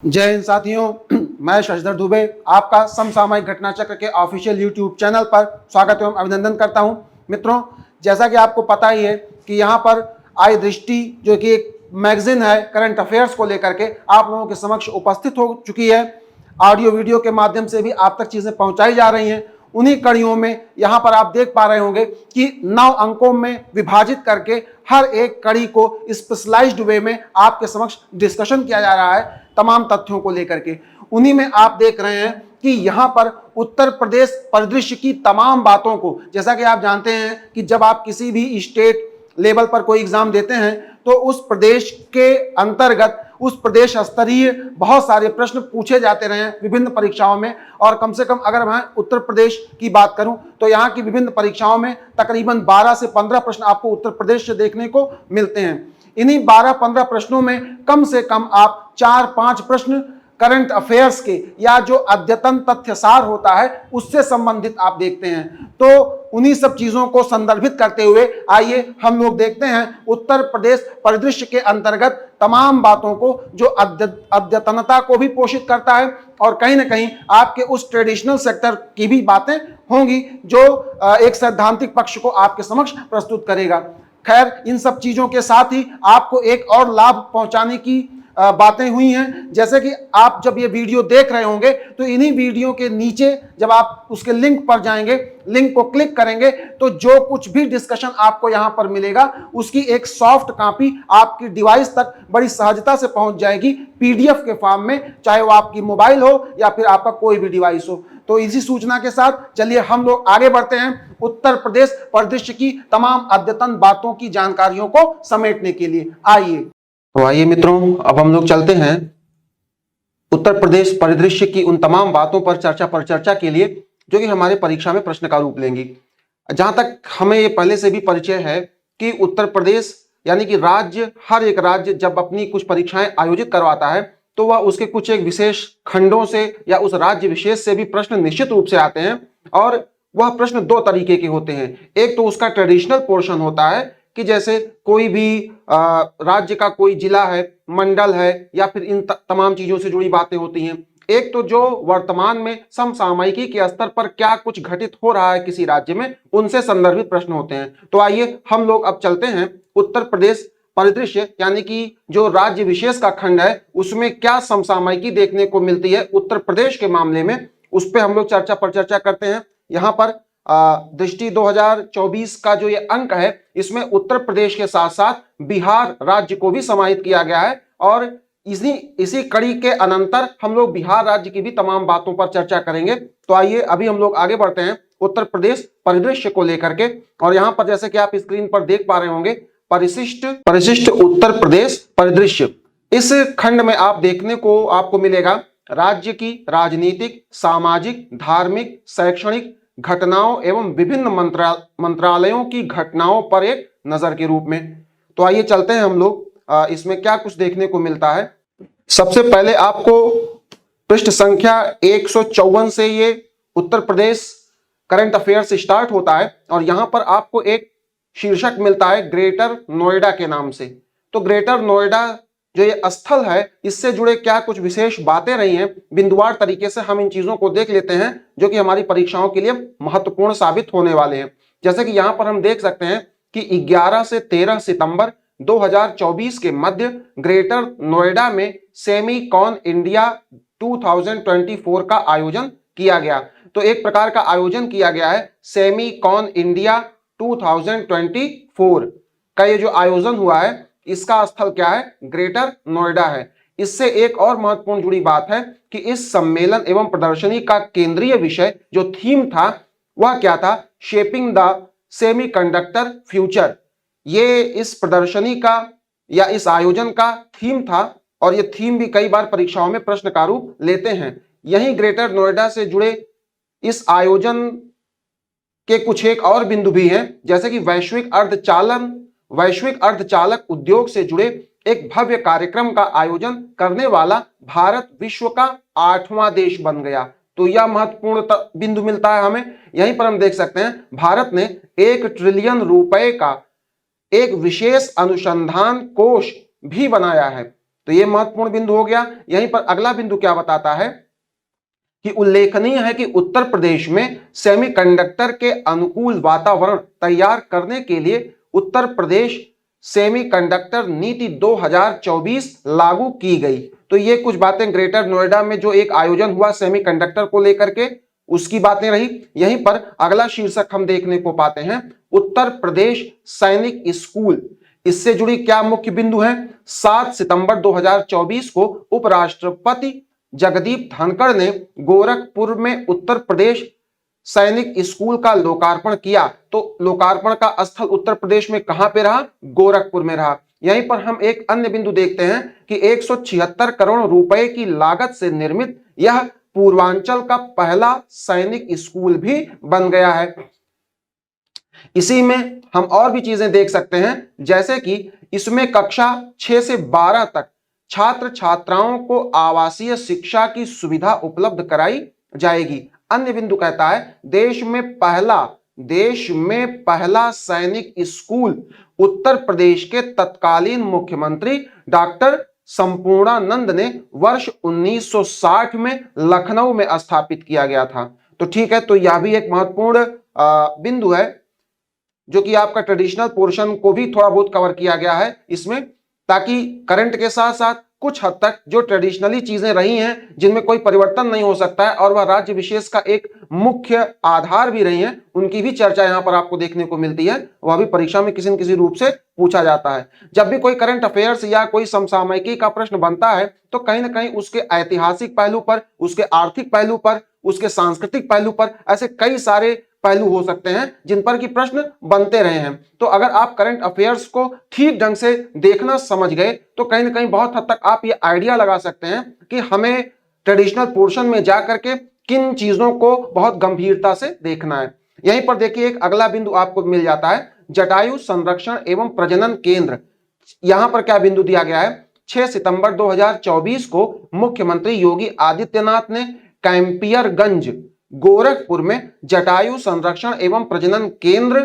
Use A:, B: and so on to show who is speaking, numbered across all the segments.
A: जय हिंद साथियों, मैं शशधर दुबे आपका समसामयिक घटना चक्र के ऑफिशियल यूट्यूब चैनल पर स्वागत एवं अभिनंदन करता हूं। मित्रों, जैसा कि आपको पता ही है कि यहां पर आई दृष्टि जो कि एक मैगजीन है करंट अफेयर्स को लेकर के आप लोगों के समक्ष उपस्थित हो चुकी है। ऑडियो वीडियो के माध्यम से भी आप तक चीजें पहुंचाई जा रही हैं। उन्हीं कड़ियों में यहां पर आप देख पा रहे होंगे कि 9 अंकों में विभाजित करके हर एक कड़ी को स्पेशलाइज्ड वे में आपके समक्ष डिस्कशन किया जा रहा है तमाम तथ्यों को लेकर के। उन्हीं में आप देख रहे हैं कि यहां पर उत्तर प्रदेश परिदृश्य की तमाम बातों को, जैसा कि आप जानते हैं कि जब आप किसी भी स्टेट लेवल पर कोई एग्जाम देते हैं तो उस प्रदेश के अंतर्गत उस प्रदेश स्तरीय बहुत सारे प्रश्न पूछे जाते रहे हैं विभिन्न परीक्षाओं में। और कम से कम अगर मैं उत्तर प्रदेश की बात करूं तो यहाँ की विभिन्न परीक्षाओं में तकरीबन 12 से 15 प्रश्न आपको उत्तर प्रदेश से देखने को मिलते हैं। इन्हीं 12-15 प्रश्नों में कम से कम आप 4-5 प्रश्न करंट अफेयर्स के या जो अद्यतन तथ्यसार होता है उससे संबंधित आप देखते हैं। तो उन्हीं सब चीजों को संदर्भित करते हुए आइए हम लोग देखते हैं उत्तर प्रदेश परिदृश्य के अंतर्गत तमाम बातों को जो अद्यतनता को भी पोषित करता है और कहीं ना कहीं आपके उस ट्रेडिशनल सेक्टर की भी बातें होंगी जो एक सैद्धांतिक पक्ष को आपके समक्ष प्रस्तुत करेगा। खैर, इन सब चीजों के साथ ही आपको एक और लाभ पहुंचाने की बातें हुई हैं। जैसे कि आप जब ये वीडियो देख रहे होंगे तो इन्हीं वीडियो के नीचे जब आप उसके लिंक पर जाएंगे, लिंक को क्लिक करेंगे तो जो कुछ भी डिस्कशन आपको यहां पर मिलेगा उसकी एक सॉफ्ट कॉपी आपकी डिवाइस तक बड़ी सहजता से पहुंच जाएगी पीडीएफ के फॉर्म में, चाहे वो आपकी मोबाइल हो या फिर आपका कोई भी डिवाइस हो। तो इसी सूचना के साथ चलिए हम लोग आगे बढ़ते हैं उत्तर प्रदेश परिदृश्य की तमाम अद्यतन बातों की जानकारियों को समेटने के लिए। तो आइए मित्रों, अब हम लोग चलते हैं उत्तर प्रदेश परिदृश्य की उन तमाम बातों पर चर्चा के लिए जो कि हमारे परीक्षा में प्रश्न का रूप लेंगी। जहां तक हमें ये पहले से भी परिचय है कि उत्तर प्रदेश यानी कि राज्य, हर एक राज्य जब अपनी कुछ परीक्षाएं आयोजित करवाता है तो वह उसके कुछ एक विशेष खंडों से या उस राज्य विशेष से भी प्रश्न निश्चित रूप से आते हैं। और वह प्रश्न दो तरीके के होते हैं। एक तो उसका ट्रेडिशनल पोर्शन होता है कि जैसे कोई भी राज्य का कोई जिला है, मंडल है या फिर इन तमाम चीजों से जुड़ी बातें होती हैं। एक तो जो वर्तमान में समसामयिकी के स्तर पर क्या कुछ घटित हो रहा है किसी राज्य में, उनसे संदर्भित प्रश्न होते हैं। तो आइए हम लोग अब चलते हैं उत्तर प्रदेश परिदृश्य यानी कि जो राज्य विशेष का खंड है उसमें क्या समसामयिकी देखने को मिलती है उत्तर प्रदेश के मामले में, उस पर हम लोग चर्चा करते हैं। यहाँ पर दृष्टि 2024 का जो ये अंक है इसमें उत्तर प्रदेश के साथ साथ बिहार राज्य को भी समाहित किया गया है और इसी कड़ी के अनंतर हम लोग बिहार राज्य की भी तमाम बातों पर चर्चा करेंगे। तो आइए अभी हम लोग आगे बढ़ते हैं उत्तर प्रदेश परिदृश्य को लेकर के। और यहाँ पर जैसे कि आप स्क्रीन पर देख पा रहे होंगे परिशिष्ट उत्तर प्रदेश परिदृश्य, इस खंड में आप देखने को आपको मिलेगा राज्य की राजनीतिक, सामाजिक, धार्मिक, शैक्षणिक घटनाओं एवं विभिन्न मंत्रालयों की घटनाओं पर एक नजर के रूप में। तो आइए चलते हैं हम लोग इसमें क्या कुछ देखने को मिलता है। सबसे पहले आपको पृष्ठ संख्या 154 से ये Uttar Pradesh current affairs start होता है और यहां पर आपको एक शीर्षक मिलता है ग्रेटर नोएडा के नाम से। तो ग्रेटर नोएडा जो ये स्थल है इससे जुड़े क्या कुछ विशेष बातें रही हैं, बिंदुवार तरीके से हम इन चीजों को देख लेते हैं जो कि हमारी परीक्षाओं के लिए महत्वपूर्ण साबित होने वाले हैं। जैसे कि यहां पर हम देख सकते हैं कि 11 से 13 सितंबर 2024 के मध्य ग्रेटर नोएडा में सेमीकॉन इंडिया 2024 का आयोजन किया गया। तो एक प्रकार का आयोजन किया गया है सेमीकॉन इंडिया 2024 का। ये जो आयोजन हुआ है इसका स्थल क्या है? ग्रेटर नोएडा है। इससे एक और महत्वपूर्ण जुड़ी बात है कि इस सम्मेलन एवं प्रदर्शनी का केंद्रीय विषय जो थीम था वह क्या था? Shaping the semiconductor future. ये इस प्रदर्शनी का या इस आयोजन का थीम था और ये थीम भी कई बार परीक्षाओं में प्रश्न का रूप लेते हैं। यही ग्रेटर नोएडा से जुड़े इस आयोजन के कुछ एक और बिंदु भी हैं, जैसे कि वैश्विक अर्धचालक उद्योग से जुड़े एक भव्य कार्यक्रम का आयोजन करने वाला भारत विश्व का 8वां देश बन गया। तो यह महत्वपूर्ण बिंदु मिलता है हमें। यहीं पर हम देख सकते हैं भारत ने 1 ट्रिलियन रुपए का एक विशेष अनुसंधान कोष भी बनाया है। तो ये महत्वपूर्ण बिंदु हो गया। यहीं पर अगला बिंदु क्या बताता है कि उल्लेखनीय है कि उत्तर प्रदेश में सेमीकंडक्टर के अनुकूल वातावरण तैयार करने के लिए उत्तर प्रदेश सेमीकंडक्टर नीति 2024 लागू की गई। तो ये कुछ बातें ग्रेटर नोएडा में जो एक आयोजन हुआ सेमीकंडक्टर को लेकर के, उसकी बातें रही। यहीं पर अगला शीर्षक हम देखने को पाते हैं, उत्तर प्रदेश सैनिक स्कूल। इससे जुड़ी क्या मुख्य बिंदु है? 7 सितंबर 2024 को उपराष्ट्रपति जगदीप धनखड़ ने गोरखपुर में उत्तर प्रदेश सैनिक स्कूल का लोकार्पण किया। तो लोकार्पण का स्थल उत्तर प्रदेश में कहां पे रहा? गोरखपुर में रहा। यहीं पर हम एक अन्य बिंदु देखते हैं कि 176 करोड़ रुपए की लागत से निर्मित यह पूर्वांचल का पहला सैनिक स्कूल भी बन गया है। इसी में हम और भी चीजें देख सकते हैं, जैसे कि इसमें कक्षा 6 से 12 तक छात्र छात्राओं को आवासीय शिक्षा की सुविधा उपलब्ध कराई जाएगी। अन्य बिंदु कहता है देश में पहला सैनिक स्कूल उत्तर प्रदेश के तत्कालीन मुख्यमंत्री डॉक्टर संपूर्णानंद ने वर्ष 1960 में लखनऊ में स्थापित किया गया था। तो ठीक है, तो यह भी एक महत्वपूर्ण बिंदु है जो कि आपका ट्रेडिशनल पोर्शन को भी थोड़ा बहुत कवर किया गया है इसमें, ताकि करंट के साथ साथ कुछ हद तक जो ट्रेडिशनली चीजें रही हैं जिनमें कोई परिवर्तन नहीं हो सकता है और वह राज्य विशेष का एक मुख्य आधार भी रही हैं, उनकी भी चर्चा यहां पर आपको देखने को मिलती है। वह भी परीक्षा में किसी न किसी रूप से पूछा जाता है। जब भी कोई करंट अफेयर्स या कोई समसामयिकी का प्रश्न बनता है तो कहीं ना कहीं उसके ऐतिहासिक पहलू पर, उसके आर्थिक पहलू पर, उसके सांस्कृतिक पहलू पर, ऐसे कई सारे पहलू हो सकते हैं जिन पर कि प्रश्न बनते रहे हैं। तो अगर आप करंट अफेयर्स को ठीक ढंग से देखना समझ गए तो कहीं ना कहीं बहुत हद तक आप ये आइडिया लगा सकते हैं कि हमें ट्रेडिशनल पोर्शन में जाकर के किन चीजों को बहुत गंभीरता से देखना है। यहीं पर देखिए एक अगला बिंदु आपको मिल जाता है, जटायु संरक्षण एवं प्रजनन केंद्र। यहां पर क्या बिंदु दिया गया है? 6 सितंबर 2024 को मुख्यमंत्री योगी आदित्यनाथ ने कैंपियरगंज गोरखपुर में जटायु संरक्षण एवं प्रजनन केंद्र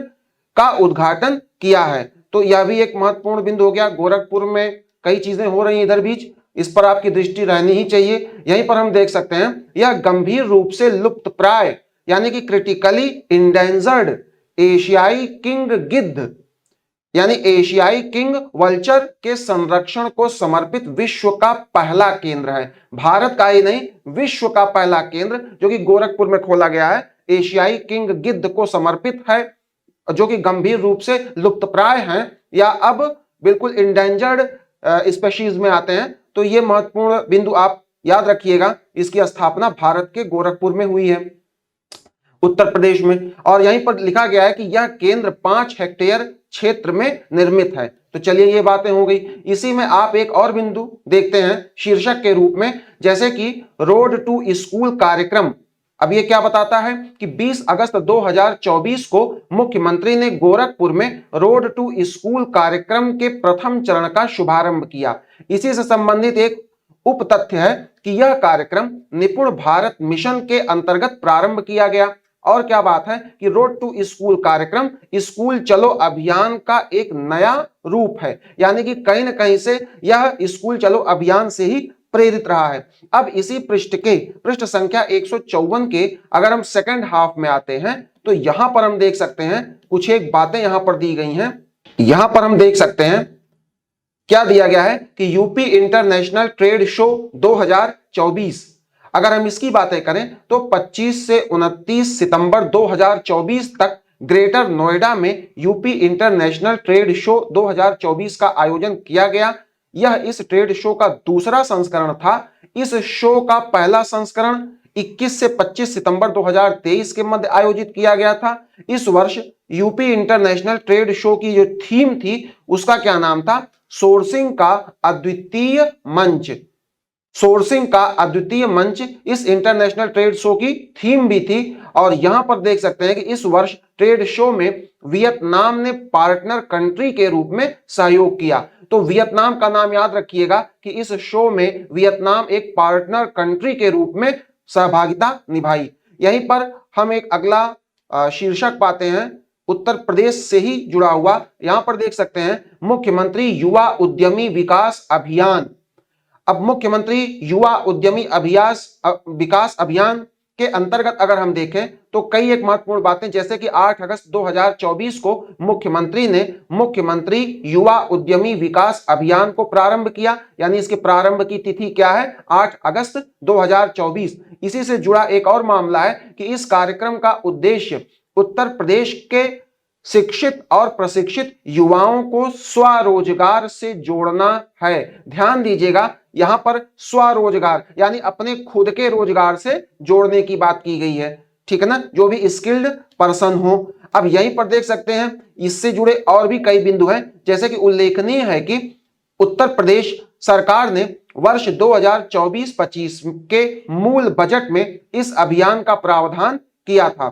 A: का उद्घाटन किया है। तो यह भी एक महत्वपूर्ण बिंदु हो गया। गोरखपुर में कई चीजें हो रही हैं इधर बीच, इस पर आपकी दृष्टि रहनी ही चाहिए। यहीं पर हम देख सकते हैं यह गंभीर रूप से लुप्तप्राय यानी कि क्रिटिकली इंडेंजर्ड एशियाई किंग गिद्ध यानी एशियाई किंग वल्चर के संरक्षण को समर्पित विश्व का पहला केंद्र है। भारत का ही नहीं, विश्व का पहला केंद्र जो कि गोरखपुर में खोला गया है, एशियाई किंग गिद्ध को समर्पित है, जो कि गंभीर रूप से लुप्तप्राय हैं या अब बिल्कुल इंडेंजर्ड स्पेशीज में आते हैं। तो ये महत्वपूर्ण बिंदु आप याद रखिएगा। इसकी स्थापना भारत के गोरखपुर में हुई है, उत्तर प्रदेश में। और यहीं पर लिखा गया है कि यह केंद्र 5 हेक्टेयर क्षेत्र में निर्मित है। तो चलिए ये बातें हो गई। इसी में आप एक और बिंदु देखते हैं शीर्षक के रूप में, जैसे कि रोड टू स्कूल कार्यक्रम। अब ये क्या बताता है कि 20 अगस्त 2024 को मुख्यमंत्री ने गोरखपुर में रोड टू स्कूल कार्यक्रम के प्रथम चरण का शुभारंभ किया। इसी से संबंधित एक उप तथ्य है कि यह कार्यक्रम निपुण भारत मिशन के अंतर्गत प्रारंभ किया गया। और क्या बात है कि रोड टू स्कूल कार्यक्रम स्कूल चलो अभियान का एक नया रूप है, यानी कि कहीं ना कहीं से यह स्कूल चलो अभियान से ही प्रेरित रहा है। अब इसी पृष्ठ संख्या 154 के अगर हम सेकंड हाफ में आते हैं तो यहां पर हम देख सकते हैं कुछ एक बातें यहां पर दी गई हैं। यहां पर हम देख सकते हैं क्या दिया गया है कि यूपी इंटरनेशनल ट्रेड शो 2024, अगर हम इसकी बातें करें तो 25 से 29 सितंबर 2024 तक ग्रेटर नोएडा में यूपी इंटरनेशनल ट्रेड शो 2024 का आयोजन किया गया। यह इस ट्रेड शो का दूसरा संस्करण था। इस शो का पहला संस्करण 21 से 25 सितंबर 2023 के मध्य आयोजित किया गया था। इस वर्ष यूपी इंटरनेशनल ट्रेड शो की जो थीम थी उसका क्या नाम था? सोर्सिंग का अद्वितीय मंच। सोर्सिंग का अद्वितीय मंच इस इंटरनेशनल ट्रेड शो की थीम भी थी। और यहां पर देख सकते हैं कि इस वर्ष ट्रेड शो में वियतनाम ने पार्टनर कंट्री के रूप में सहयोग किया। तो वियतनाम का नाम याद रखिएगा कि इस शो में वियतनाम एक पार्टनर कंट्री के रूप में सहभागिता निभाई। यहीं पर हम एक अगला शीर्षक पाते हैं उत्तर प्रदेश से ही जुड़ा हुआ। यहां पर देख सकते हैं मुख्यमंत्री युवा उद्यमी विकास अभियान अब मुख्यमंत्री युवा उद्यमी विकास अभियान के अंतर्गत अगर हम देखें तो कई एक महत्वपूर्ण बातें, जैसे कि 8 अगस्त 2024 को मुख्यमंत्री ने मुख्यमंत्री युवा उद्यमी विकास अभियान को प्रारंभ किया, यानी इसके प्रारंभ की तिथि क्या है, 8 अगस्त 2024। इसी से जुड़ा एक और मामला है कि इस कार्यक्रम का उद्देश्य उत्तर प्रदेश के शिक्षित और प्रशिक्षित युवाओं को स्वरोजगार से जोड़ना है। ध्यान दीजिएगा, यहां पर स्वरोजगार यानी अपने खुद के रोजगार से जोड़ने की बात की गई है, ठीक है ना, जो भी स्किल्ड पर्सन हो। अब यहीं पर देख सकते हैं इससे जुड़े और भी कई बिंदु हैं, जैसे कि उल्लेखनीय है कि उत्तर प्रदेश सरकार ने वर्ष 2024-25 के मूल बजट में इस अभियान का प्रावधान किया था।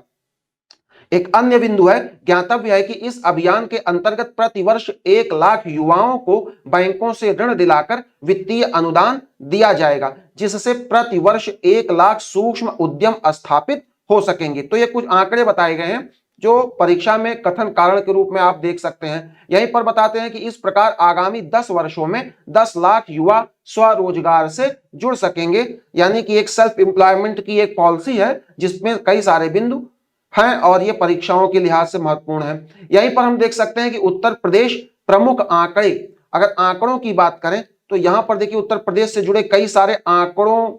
A: एक अन्य बिंदु है, ज्ञातव्य है कि इस अभियान के अंतर्गत प्रतिवर्ष 1 लाख युवाओं को बैंकों से ऋण दिलाकर वित्तीय अनुदान दिया जाएगा, जिससे प्रतिवर्ष 1 लाख सूक्ष्म उद्यम स्थापित हो सकेंगे। तो ये कुछ आंकड़े बताए गए हैं जो परीक्षा में कथन कारण के रूप में आप देख सकते हैं। यहीं पर बताते हैं कि इस प्रकार आगामी 10 वर्षों में 10 लाख युवा स्वरोजगार से जुड़ सकेंगे, यानी कि एक सेल्फ एम्प्लॉयमेंट की एक पॉलिसी है जिसमें कई सारे बिंदु हैं और ये परीक्षाओं के लिहाज से महत्वपूर्ण है। यहीं पर हम देख सकते हैं कि उत्तर प्रदेश प्रमुख आंकड़े, अगर आंकड़ों की बात करें तो यहां पर देखिए उत्तर प्रदेश से जुड़े कई सारे आंकड़ों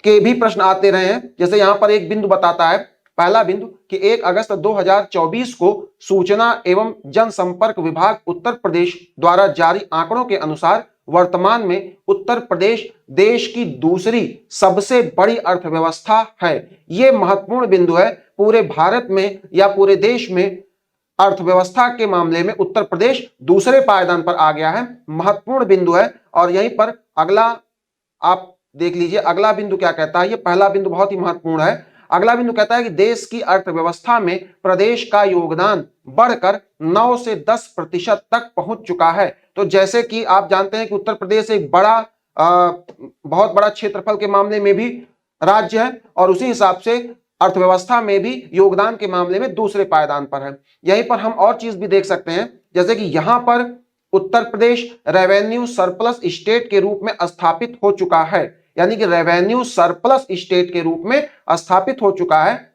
A: के भी प्रश्न आते रहे हैं। जैसे यहां पर एक बिंदु बताता है, पहला बिंदु कि 1 अगस्त 2024 को सूचना एवं जनसंपर्क विभाग उत्तर प्रदेश द्वारा जारी आंकड़ों के अनुसार वर्तमान में उत्तर प्रदेश देश की दूसरी सबसे बड़ी अर्थव्यवस्था है। यह महत्वपूर्ण बिंदु है, पूरे भारत में या पूरे देश में अर्थव्यवस्था के मामले में उत्तर प्रदेश दूसरे पायदान पर आ गया है, महत्वपूर्ण बिंदु है। और यहीं पर अगला आप देख लीजिए, अगला बिंदु क्या कहता है, ये पहला बिंदु बहुत ही महत्वपूर्ण है। अगला बिंदु कहता है कि देश की अर्थव्यवस्था में प्रदेश का योगदान बढ़कर 9 से 10% तक पहुंच चुका है। तो जैसे कि आप जानते हैं कि उत्तर प्रदेश एक बहुत बड़ा क्षेत्रफल के मामले में भी राज्य है और उसी हिसाब से अर्थव्यवस्था में भी योगदान के मामले में दूसरे पायदान पर है। यहीं पर हम और चीज भी देख सकते हैं, जैसे कि यहां पर Uttar Pradesh revenue surplus state के रूप में स्थापित हो चुका है, यानी कि रेवेन्यू सरप्लस स्टेट के रूप में स्थापित हो चुका है,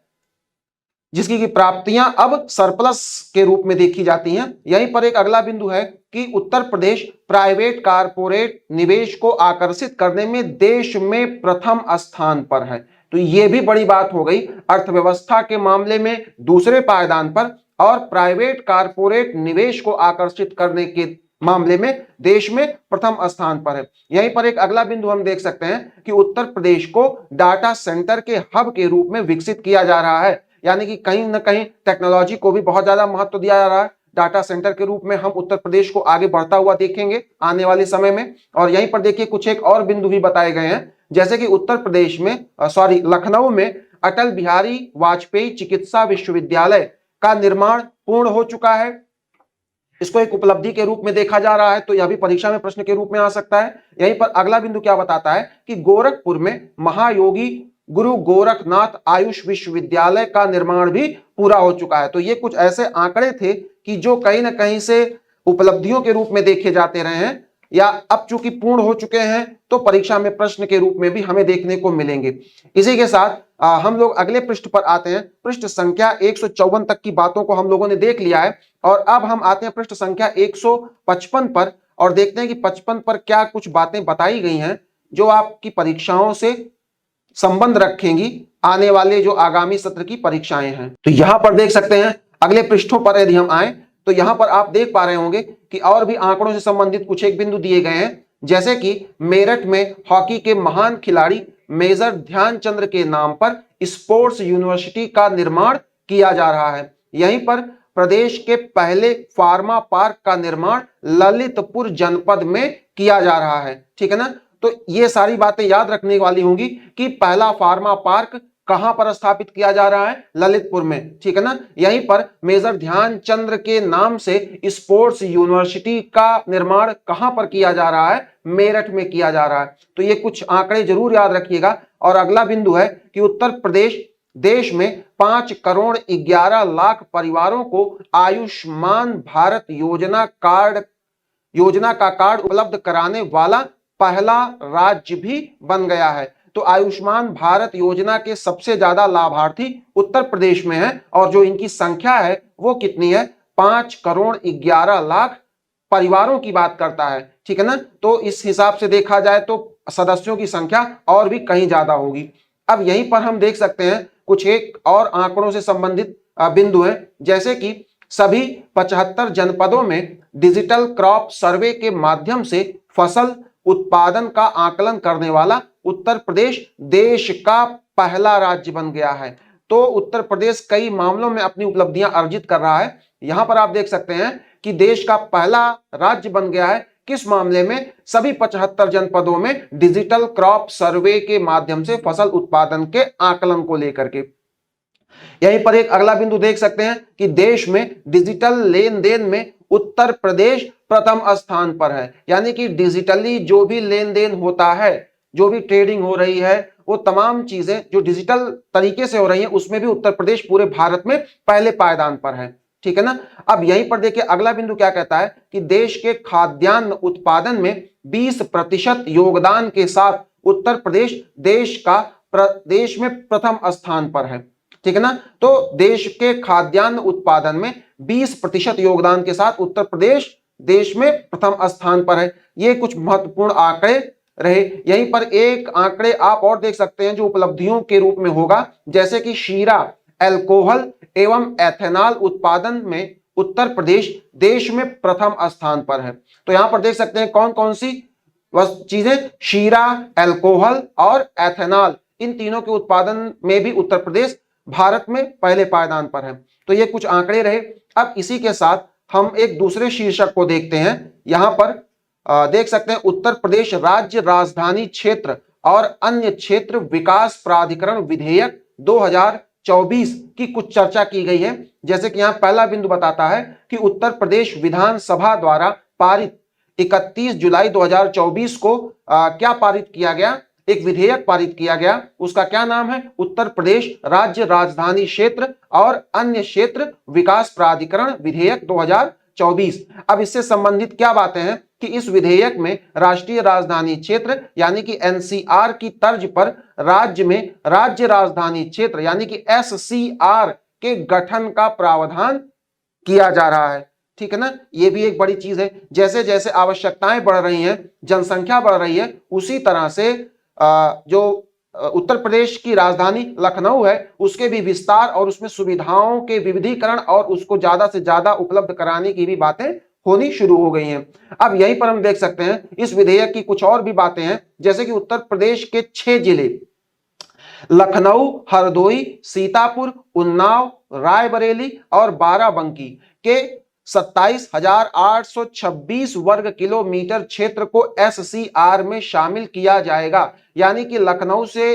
A: जिसकी की प्राप्तियां अब सरप्लस के रूप में देखी जाती हैं। यहीं पर एक अगला बिंदु है कि उत्तर प्रदेश प्राइवेट कारपोरेट निवेश को आकर्षित करने में देश में प्रथम स्थान पर है। तो यह भी बड़ी बात हो गई, अर्थव्यवस्था के मामले में दूसरे पायदान पर और प्राइवेट कारपोरेट निवेश को आकर्षित करने के मामले में देश में प्रथम स्थान पर है। यहीं पर एक अगला बिंदु हम देख सकते हैं कि उत्तर प्रदेश को डाटा सेंटर के हब के रूप में विकसित किया जा रहा है, यानी कि कहीं ना कहीं टेक्नोलॉजी को भी बहुत ज्यादा महत्व दिया जा रहा है। डाटा सेंटर के रूप में हम उत्तर प्रदेश को आगे बढ़ता हुआ देखेंगे आने वाले समय में। और यहीं पर देखिए कुछ एक और बिंदु भी बताए गए हैं, जैसे कि उत्तर प्रदेश में लखनऊ में अटल बिहारी वाजपेयी चिकित्सा विश्वविद्यालय का निर्माण पूर्ण हो चुका है। इसको एक उपलब्धि के रूप में देखा जा रहा है, तो यह भी परीक्षा में प्रश्न के रूप में आ सकता है। यहीं पर अगला बिंदु क्या बताता है कि गोरखपुर में महायोगी गुरु गोरखनाथ आयुष विश्वविद्यालय का निर्माण भी पूरा हो चुका है। तो ये कुछ ऐसे आंकड़े थे कि जो कहीं ना कहीं से उपलब्धियों के रूप में देखे जाते रहे हैं या अब चूंकि पूर्ण हो चुके हैं तो परीक्षा में प्रश्न के रूप में भी हमें देखने को मिलेंगे। इसी के साथ हम लोग अगले पृष्ठ पर आते हैं। पृष्ठ संख्या 154 तक की बातों को हम लोगों ने देख लिया है और अब हम आते हैं पृष्ठ संख्या 155 पर और देखते हैं कि 55 पर क्या कुछ बातें बताई गई हैं जो आपकी परीक्षाओं से संबंध रखेंगी, आने वाले जो आगामी सत्र की परीक्षाएं हैं। तो यहां पर देख सकते हैं अगले पृष्ठों पर यदि हम आए तो यहां पर आप देख पा रहे होंगे कि और भी आंकड़ों से संबंधित कुछ एक बिंदु दिए गए हैं, जैसे कि मेरठ में हॉकी के महान खिलाड़ी मेजर ध्यानचंद के नाम पर स्पोर्ट्स यूनिवर्सिटी का निर्माण किया जा रहा है। यहीं पर प्रदेश के पहले फार्मा पार्क का निर्माण ललितपुर जनपद में किया जा रहा है, ठीक है ना। तो ये सारी बातें याद रखने वाली होंगी कि पहला फार्मा पार्क कहां पर स्थापित किया जा रहा है, ललितपुर में, ठीक है ना। यहीं पर मेजर ध्यानचंद के नाम से स्पोर्ट्स यूनिवर्सिटी का निर्माण कहां पर किया जा रहा है, मेरठ में किया जा रहा है। तो ये कुछ आंकड़े जरूर याद रखिएगा। और अगला बिंदु है कि उत्तर प्रदेश देश में 5 करोड़ 11 लाख परिवारों को आयुष्मान भारत योजना का कार्ड उपलब्ध कराने वाला पहला राज्य भी बन गया है। तो आयुष्मान भारत योजना के सबसे ज्यादा लाभार्थी उत्तर प्रदेश में है और जो इनकी संख्या है वो कितनी है, 5,11,00,000 परिवारों की बात करता है, ठीक है ना। तो इस हिसाब से देखा जाए तो सदस्यों की संख्या और भी कहीं ज्यादा होगी। अब यहीं पर हम देख सकते हैं कुछ एक और आंकड़ों से संबंधित बिंदु है, जैसे कि सभी 75 जनपदों में डिजिटल क्रॉप सर्वे के माध्यम से फसल उत्पादन का आकलन करने वाला उत्तर प्रदेश देश का पहला राज्य बन गया है। तो उत्तर प्रदेश कई मामलों में अपनी उपलब्धियां अर्जित कर रहा है। यहां पर आप देख सकते हैं कि देश का पहला राज्य बन गया है, किस मामले में, सभी 75 जनपदों में डिजिटल क्रॉप सर्वे के माध्यम से फसल उत्पादन के आकलन को लेकर के। यहीं पर एक अगला बिंदु देख सकते हैं कि देश में डिजिटल लेन देन में उत्तर प्रदेश प्रथम स्थान पर है। यानी कि डिजिटली जो भी लेन देन होता है, जो भी ट्रेडिंग हो रही है, वो तमाम चीजें जो डिजिटल तरीके से हो रही है, उसमें भी उत्तर प्रदेश पूरे भारत में पहले पायदान पर है, ठीक है ना। अब यहीं पर देखिए अगला बिंदु क्या कहता है कि देश के खाद्यान्न उत्पादन में 20% योगदान के साथ उत्तर प्रदेश देश में प्रथम स्थान पर है, ठीक है ना। तो देश के खाद्यान्न उत्पादन में 20% योगदान के साथ उत्तर प्रदेश देश में प्रथम स्थान पर है। ये कुछ महत्वपूर्ण आंकड़े रहे। यहीं पर एक आंकड़े आप और देख सकते हैं जो उपलब्धियों के रूप में होगा, जैसे कि शीरा, अल्कोहल एवं एथेनॉल उत्पादन में उत्तर प्रदेश देश में प्रथम स्थान पर है। तो यहां पर देख सकते हैं कौन कौन सी चीजें, शीरा, अल्कोहल और एथेनॉल, इन तीनों के उत्पादन में भी उत्तर प्रदेश भारत में पहले पायदान पर है। तो ये कुछ आंकड़े रहे। अब इसी के साथ हम एक दूसरे शीर्षक को देखते हैं। यहां पर देख सकते हैं उत्तर प्रदेश राज्य राजधानी क्षेत्र और अन्य क्षेत्र विकास प्राधिकरण विधेयक 2024 की कुछ चर्चा की गई है। जैसे कि यहां पहला बिंदु बताता है कि उत्तर प्रदेश विधानसभा द्वारा पारित 31 जुलाई 2024 को क्या पारित किया गया, एक विधेयक पारित किया गया। उसका क्या नाम है, उत्तर प्रदेश राज्य राजधानी क्षेत्र और अन्य क्षेत्र विकास प्राधिकरण विधेयक 2024। अब इससे संबंधित क्या बातें हैं कि इस विधेयक में राष्ट्रीय राजधानी क्षेत्र यानी कि एनसीआर की तर्ज पर राज्य में राज्य राजधानी क्षेत्र यानी कि एससीआर के गठन का प्रावधान किया जा रहा है, ठीक है ना। ये भी एक बड़ी चीज है। जैसे जैसे आवश्यकताएं बढ़ रही हैं, जनसंख्या बढ़ रही है, उसी तरह से जो उत्तर प्रदेश की राजधानी लखनऊ है उसके भी विस्तार और उसमें सुविधाओं के विविधीकरण और उसको ज्यादा से ज्यादा उपलब्ध कराने की भी बातें होनी शुरू हो गई हैं। अब यहीं पर हम देख सकते हैं इस विधेयक की कुछ और भी बातें हैं, जैसे कि उत्तर प्रदेश के 6 जिले लखनऊ, हरदोई, सीतापुर, उन्नाव, रायबरेली और बाराबंकी के 27,826 वर्ग किलोमीटर क्षेत्र को एससीआर में शामिल किया जाएगा। यानी कि लखनऊ से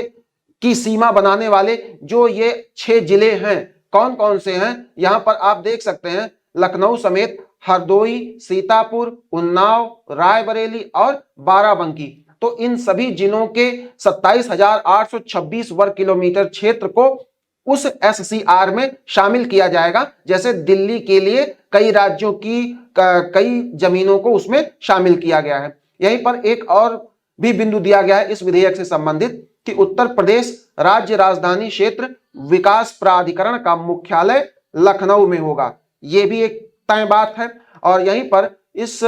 A: की सीमा बनाने वाले जो ये 6 जिले हैं, कौन कौन से हैं, यहां पर आप देख सकते हैं लखनऊ समेत हरदोई, सीतापुर, उन्नाव, रायबरेली और बाराबंकी। तो इन सभी जिलों के 27,826 वर्ग किलोमीटर क्षेत्र को उस एससीआर में शामिल किया जाएगा। जैसे दिल्ली के लिए कई राज्यों की कई जमीनों को उसमें शामिल किया गया है। यहीं पर एक और भी बिंदु दिया गया है इस विधेयक से संबंधित कि उत्तर प्रदेश राज्य राजधानी क्षेत्र विकास प्राधिकरण का मुख्यालय लखनऊ में होगा। यह भी एक तय बात है। और यहीं पर इस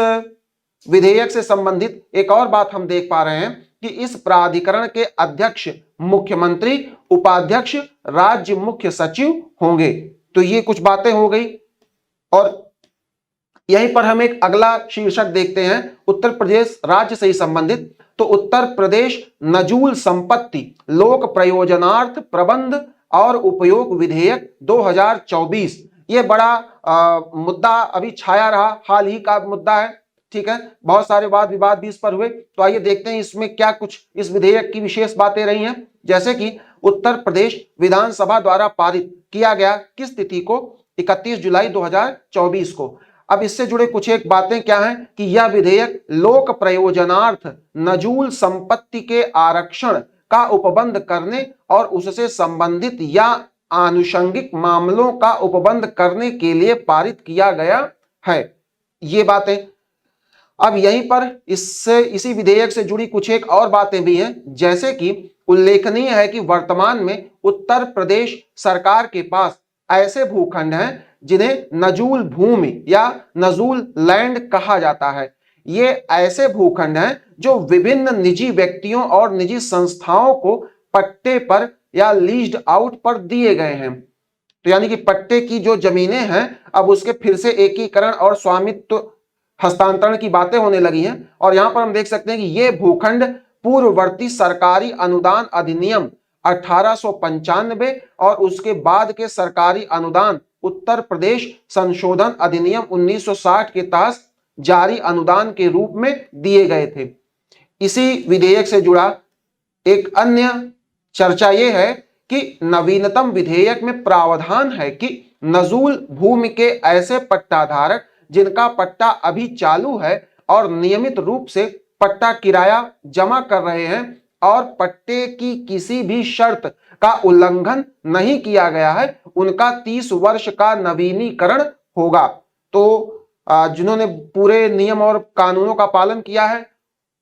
A: विधेयक से संबंधित एक और बात हम देख पा रहे हैं कि इस प्राधिकरण के अध्यक्ष मुख्यमंत्री, उपाध्यक्ष राज्य मुख्य सचिव होंगे। तो ये कुछ बातें हो गई। और यहीं पर हम एक अगला शीर्षक देखते हैं उत्तर प्रदेश राज्य से ही संबंधित। तो उत्तर प्रदेश नजूल संपत्ति लोक प्रयोजनार्थ प्रबंध और उपयोग विधेयक 2024, ये बड़ा मुद्दा अभी छाया रहा, हाल ही का मुद्दा है, ठीक है। बहुत सारे वाद विवाद भी इस पर हुए। तो आइए देखते हैं इसमें क्या कुछ इस विधेयक की विशेष बातें रही हैं। जैसे कि उत्तर प्रदेश विधानसभा द्वारा पारित किया गया किस तिथि को, 31 जुलाई 2024 को। अब इससे जुड़े कुछ एक बातें क्या हैं कि यह विधेयक लोक प्रयोजनार्थ नजूल संपत्ति के आरक्षण का उपबंध करने और उससे संबंधित या आनुषंगिक मामलों का उपबंध करने के लिए पारित किया गया है। ये बातें। अब यहीं पर इसी विधेयक से जुड़ी कुछ एक और बातें भी हैं, जैसे कि उल्लेखनीय है कि वर्तमान में उत्तर प्रदेश सरकार के पास ऐसे भूखंड हैं जिन्हें नजूल भूमि या नजूल लैंड कहा जाता है। ये ऐसे भूखंड हैं जो विभिन्न निजी व्यक्तियों और निजी संस्थाओं को पट्टे पर या लीज्ड आउट पर दिए गए हैं। तो यानी कि पट्टे की जो जमीनें हैं अब उसके फिर से एकीकरण और स्वामित्व हस्तांतरण की बातें होने लगी हैं। और यहां पर हम देख सकते हैं कि ये भूखंड पूर्ववर्ती सरकारी अनुदान अधिनियम 1895 और उसके बाद के सरकारी अनुदान उत्तर प्रदेश संशोधन अधिनियम 1960 के तहत जारी अनुदान के रूप में दिए गए थे। इसी विधेयक से जुड़ा एक अन्य चर्चा यह है कि नवीनतम विधेयक में प्रावधान है कि नजूल भूमि के ऐसे पट्टाधारक जिनका पट्टा अभी चालू है और नियमित रूप से पट्टा किराया जमा कर रहे हैं और पट्टे की किसी भी शर्त का उल्लंघन नहीं किया गया है, उनका 30 वर्ष का नवीनीकरण होगा। तो जिन्होंने पूरे नियम और कानूनों का पालन किया है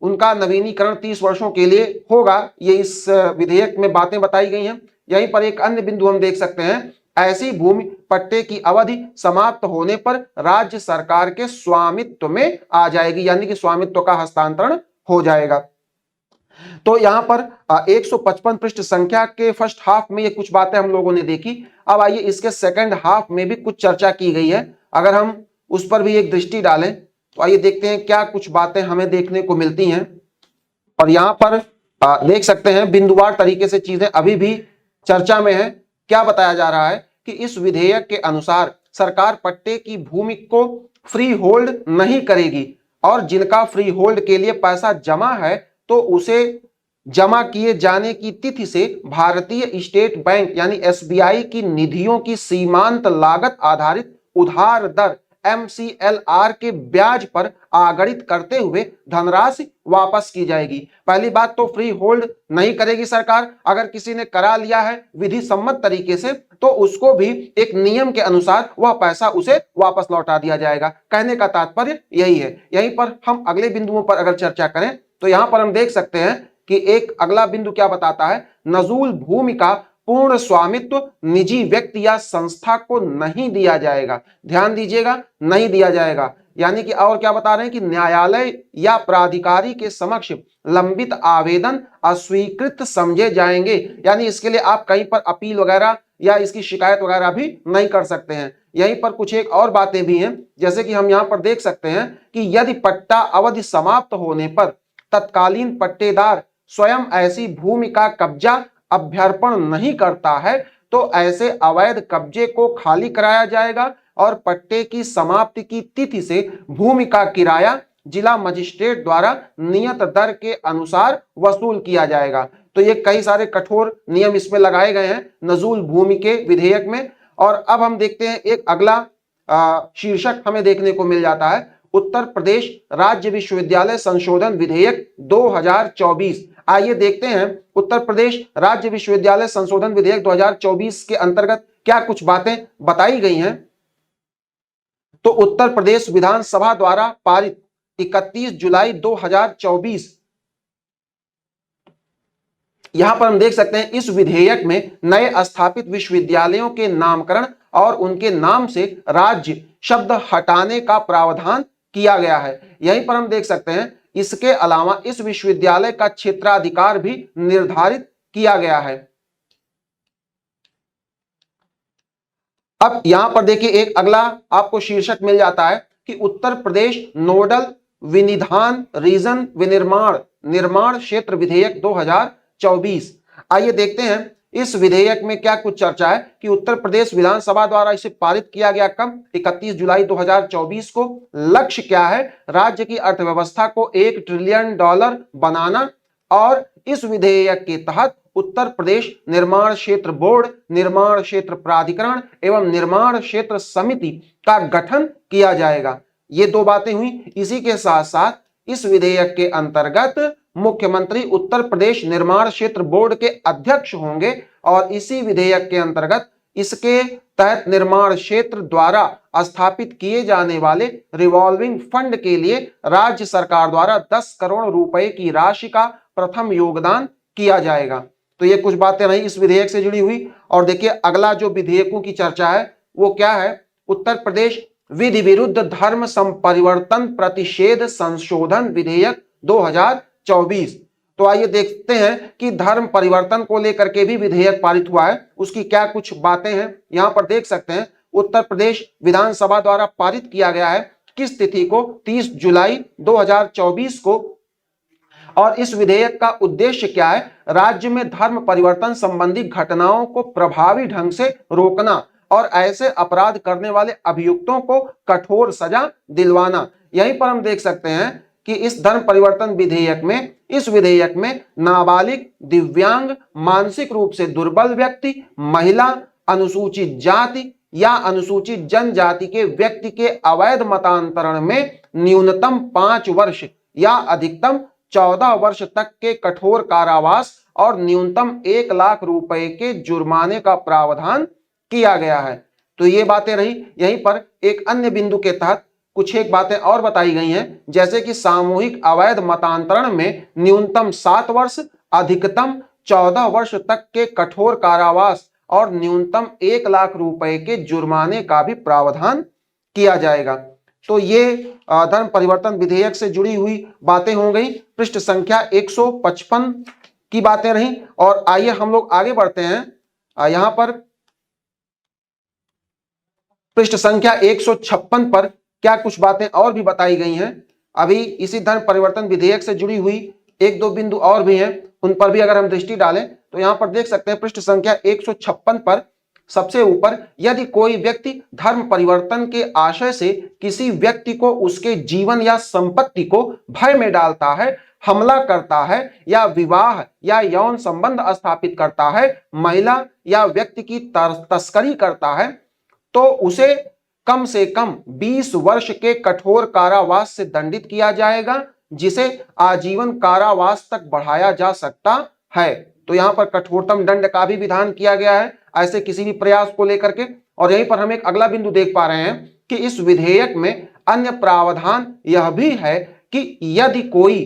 A: उनका नवीनीकरण 30 वर्षों के लिए होगा। ये इस विधेयक में बातें बताई गई हैं। यहीं पर एक अन्य बिंदु हम देख सकते हैं, ऐसी भूमि पट्टे की अवधि समाप्त होने पर राज्य सरकार के स्वामित्व में आ जाएगी, यानी कि स्वामित्व का हस्तांतरण हो जाएगा। तो यहां पर 155 पृष्ठ संख्या के फर्स्ट हाफ में ये कुछ बातें हम लोगों ने देखी। अब आइए इसके सेकंड हाफ में भी कुछ चर्चा की गई है, अगर हम उस पर भी एक दृष्टि डालें तो आइए देखते हैं क्या कुछ बातें हमें देखने को मिलती हैं। और यहां पर देख सकते हैं बिंदुवार तरीके से चीजें अभी भी चर्चा में है। क्या बताया जा रहा है कि इस विधेयक के अनुसार सरकार पट्टे की भूमि को फ्री होल्ड नहीं करेगी और जिनका फ्री होल्ड के लिए पैसा जमा है तो उसे जमा किए जाने की तिथि से भारतीय स्टेट बैंक यानी एसबीआई की निधियों की सीमांत लागत आधारित उधार दर MCLR के ब्याज पर आगणित करते हुए धनराशि वापस की जाएगी। पहली बात तो फ्री होल्ड नहीं करेगी सरकार, अगर किसी ने करा लिया है विधि सम्मत तरीके से तो उसको भी एक नियम के अनुसार वह पैसा उसे वापस लौटा दिया जाएगा। कहने का तात्पर्य यही है। यहीं पर हम अगले बिंदुओं पर अगर चर्चा करें तो यहां पर हम देख सकते हैं कि एक अगला बिंदु क्या बताता है, नजूल भूमि का पूर्ण स्वामित्व निजी व्यक्ति या संस्था को नहीं दिया जाएगा। ध्यान दीजिएगा, नहीं दिया जाएगा। यानी कि और क्या बता रहे हैं कि न्यायालय या प्राधिकारी के समक्ष लंबित आवेदन अस्वीकृत समझे जाएंगे। यानी इसके लिए आप कहीं पर अपील वगैरह या इसकी शिकायत वगैरह भी नहीं कर सकते हैं। यहीं पर कुछ एक और बातें भी हैं, जैसे कि हम यहां पर देख सकते हैं कि यदि पट्टा अवधि समाप्त होने पर तत्कालीन पट्टेदार स्वयं ऐसी भूमि का कब्जा अभ्यर्पण नहीं करता है तो ऐसे अवैध कब्जे को खाली कराया जाएगा और पट्टे की समाप्ति की तिथि से भूमि का किराया जिला मजिस्ट्रेट द्वारा नियत दर के अनुसार वसूल किया जाएगा। तो ये कई सारे कठोर नियम इसमें लगाए गए हैं नजूल भूमि के विधेयक में। और अब हम देखते हैं एक अगला शीर्षक हमें देखने को मिल जाता है, उत्तर प्रदेश राज्य विश्वविद्यालय संशोधन विधेयक 2024। आइए देखते हैं उत्तर प्रदेश राज्य विश्वविद्यालय संशोधन विधेयक 2024 के अंतर्गत क्या कुछ बातें बताई गई हैं। तो उत्तर प्रदेश विधानसभा द्वारा पारित 31 जुलाई 2024, यहां पर हम देख सकते हैं इस विधेयक में नए स्थापित विश्वविद्यालयों के नामकरण और उनके नाम से राज्य शब्द हटाने का प्रावधान किया गया है। यहीं पर हम देख सकते हैं इसके अलावा इस विश्वविद्यालय का क्षेत्राधिकार भी निर्धारित किया गया है। अब यहां पर देखिए एक अगला आपको शीर्षक मिल जाता है कि उत्तर प्रदेश नोडल विनिधान रीजन निर्माण क्षेत्र विधेयक 2024। आइए देखते हैं इस विधेयक में क्या कुछ चर्चा है कि उत्तर प्रदेश विधानसभा द्वारा इसे पारित किया गया कब, 31 जुलाई 2024 को। लक्ष्य क्या है, राज्य की अर्थव्यवस्था को $1 ट्रिलियन बनाना और इस विधेयक के तहत उत्तर प्रदेश निर्माण क्षेत्र बोर्ड, निर्माण क्षेत्र प्राधिकरण एवं निर्माण क्षेत्र समिति का गठन किया जाएगा। ये दो बातें हुई। इसी के साथ साथ इस विधेयक के अंतर्गत मुख्यमंत्री उत्तर प्रदेश निर्माण क्षेत्र बोर्ड के अध्यक्ष होंगे और इसी विधेयक के अंतर्गत इसके तहत निर्माण क्षेत्र द्वारा स्थापित किए जाने वाले रिवॉल्विंग फंड के लिए राज्य सरकार द्वारा 10 करोड़ रुपए की राशि का प्रथम योगदान किया जाएगा। तो ये कुछ बातें रही इस विधेयक से जुड़ी हुई। और देखिए अगला जो विधेयकों की चर्चा है वो क्या है, उत्तर प्रदेश विधि विरुद्ध धर्म संपरिवर्तन प्रतिषेध संशोधन विधेयक 2024। तो आइए देखते हैं कि धर्म परिवर्तन को लेकर के भी विधेयक पारित हुआ है, उसकी क्या कुछ बातें हैं। यहां पर देख सकते हैं उत्तर प्रदेश विधानसभा द्वारा पारित किया गया है किस तिथि को, 30 जुलाई 2024 को। और इस विधेयक का उद्देश्य क्या है, राज्य में धर्म परिवर्तन संबंधी घटनाओं को प्रभावी ढंग से रोकना और ऐसे अपराध करने वाले अभियुक्तों को कठोर सजा दिलवाना। यहीं पर हम देख सकते हैं कि इस धर्म परिवर्तन विधेयक में, इस विधेयक में नाबालिग, दिव्यांग, मानसिक रूप से दुर्बल व्यक्ति, महिला, अनुसूचित जाति या अनुसूचित जनजाति के व्यक्ति के अवैध मतांतरण में न्यूनतम 5 वर्ष या अधिकतम 14 वर्ष तक के कठोर कारावास और न्यूनतम 1 लाख रुपए के जुर्माने का प्रावधान किया गया है। तो ये बातें रही। यहीं पर एक अन्य बिंदु के तहत कुछ एक बातें और बताई गई हैं, जैसे कि सामूहिक अवैध मतांतरण में न्यूनतम 7 वर्ष, अधिकतम 14 वर्ष तक के कठोर कारावास और न्यूनतम 1 लाख रुपए के जुर्माने का भी प्रावधान किया जाएगा। तो ये धर्म परिवर्तन विधेयक से जुड़ी हुई बातें हो गई। पृष्ठ संख्या 155 की बातें रही। और आइए हम लोग आगे बढ़ते हैं। यहां पर पृष्ठ संख्या 156 पर क्या कुछ बातें और भी बताई गई हैं। अभी इसी धर्म परिवर्तन विधेयक से जुड़ी हुई एक दो बिंदु और भी हैं, उन पर भी अगर हम दृष्टि डालें तो यहां पर देख सकते हैं पृष्ठ संख्या 156 पर सबसे ऊपर, यदि कोई व्यक्ति धर्म परिवर्तन के आशय से किसी व्यक्ति को उसके जीवन या संपत्ति को भय में डालता है, हमला करता है या विवाह या यौन संबंध स्थापित करता है, महिला या व्यक्ति की तस्करी करता है, तो उसे कम से कम 20 वर्ष के कठोर कारावास से दंडित किया जाएगा, जिसे आजीवन कारावास तक बढ़ाया जा सकता है। तो यहां पर कठोरतम दंड का भी विधान किया गया है ऐसे किसी भी प्रयास को लेकर के। और यहीं पर हम एक अगला बिंदु देख पा रहे हैं कि इस विधेयक में अन्य प्रावधान यह भी है कि यदि कोई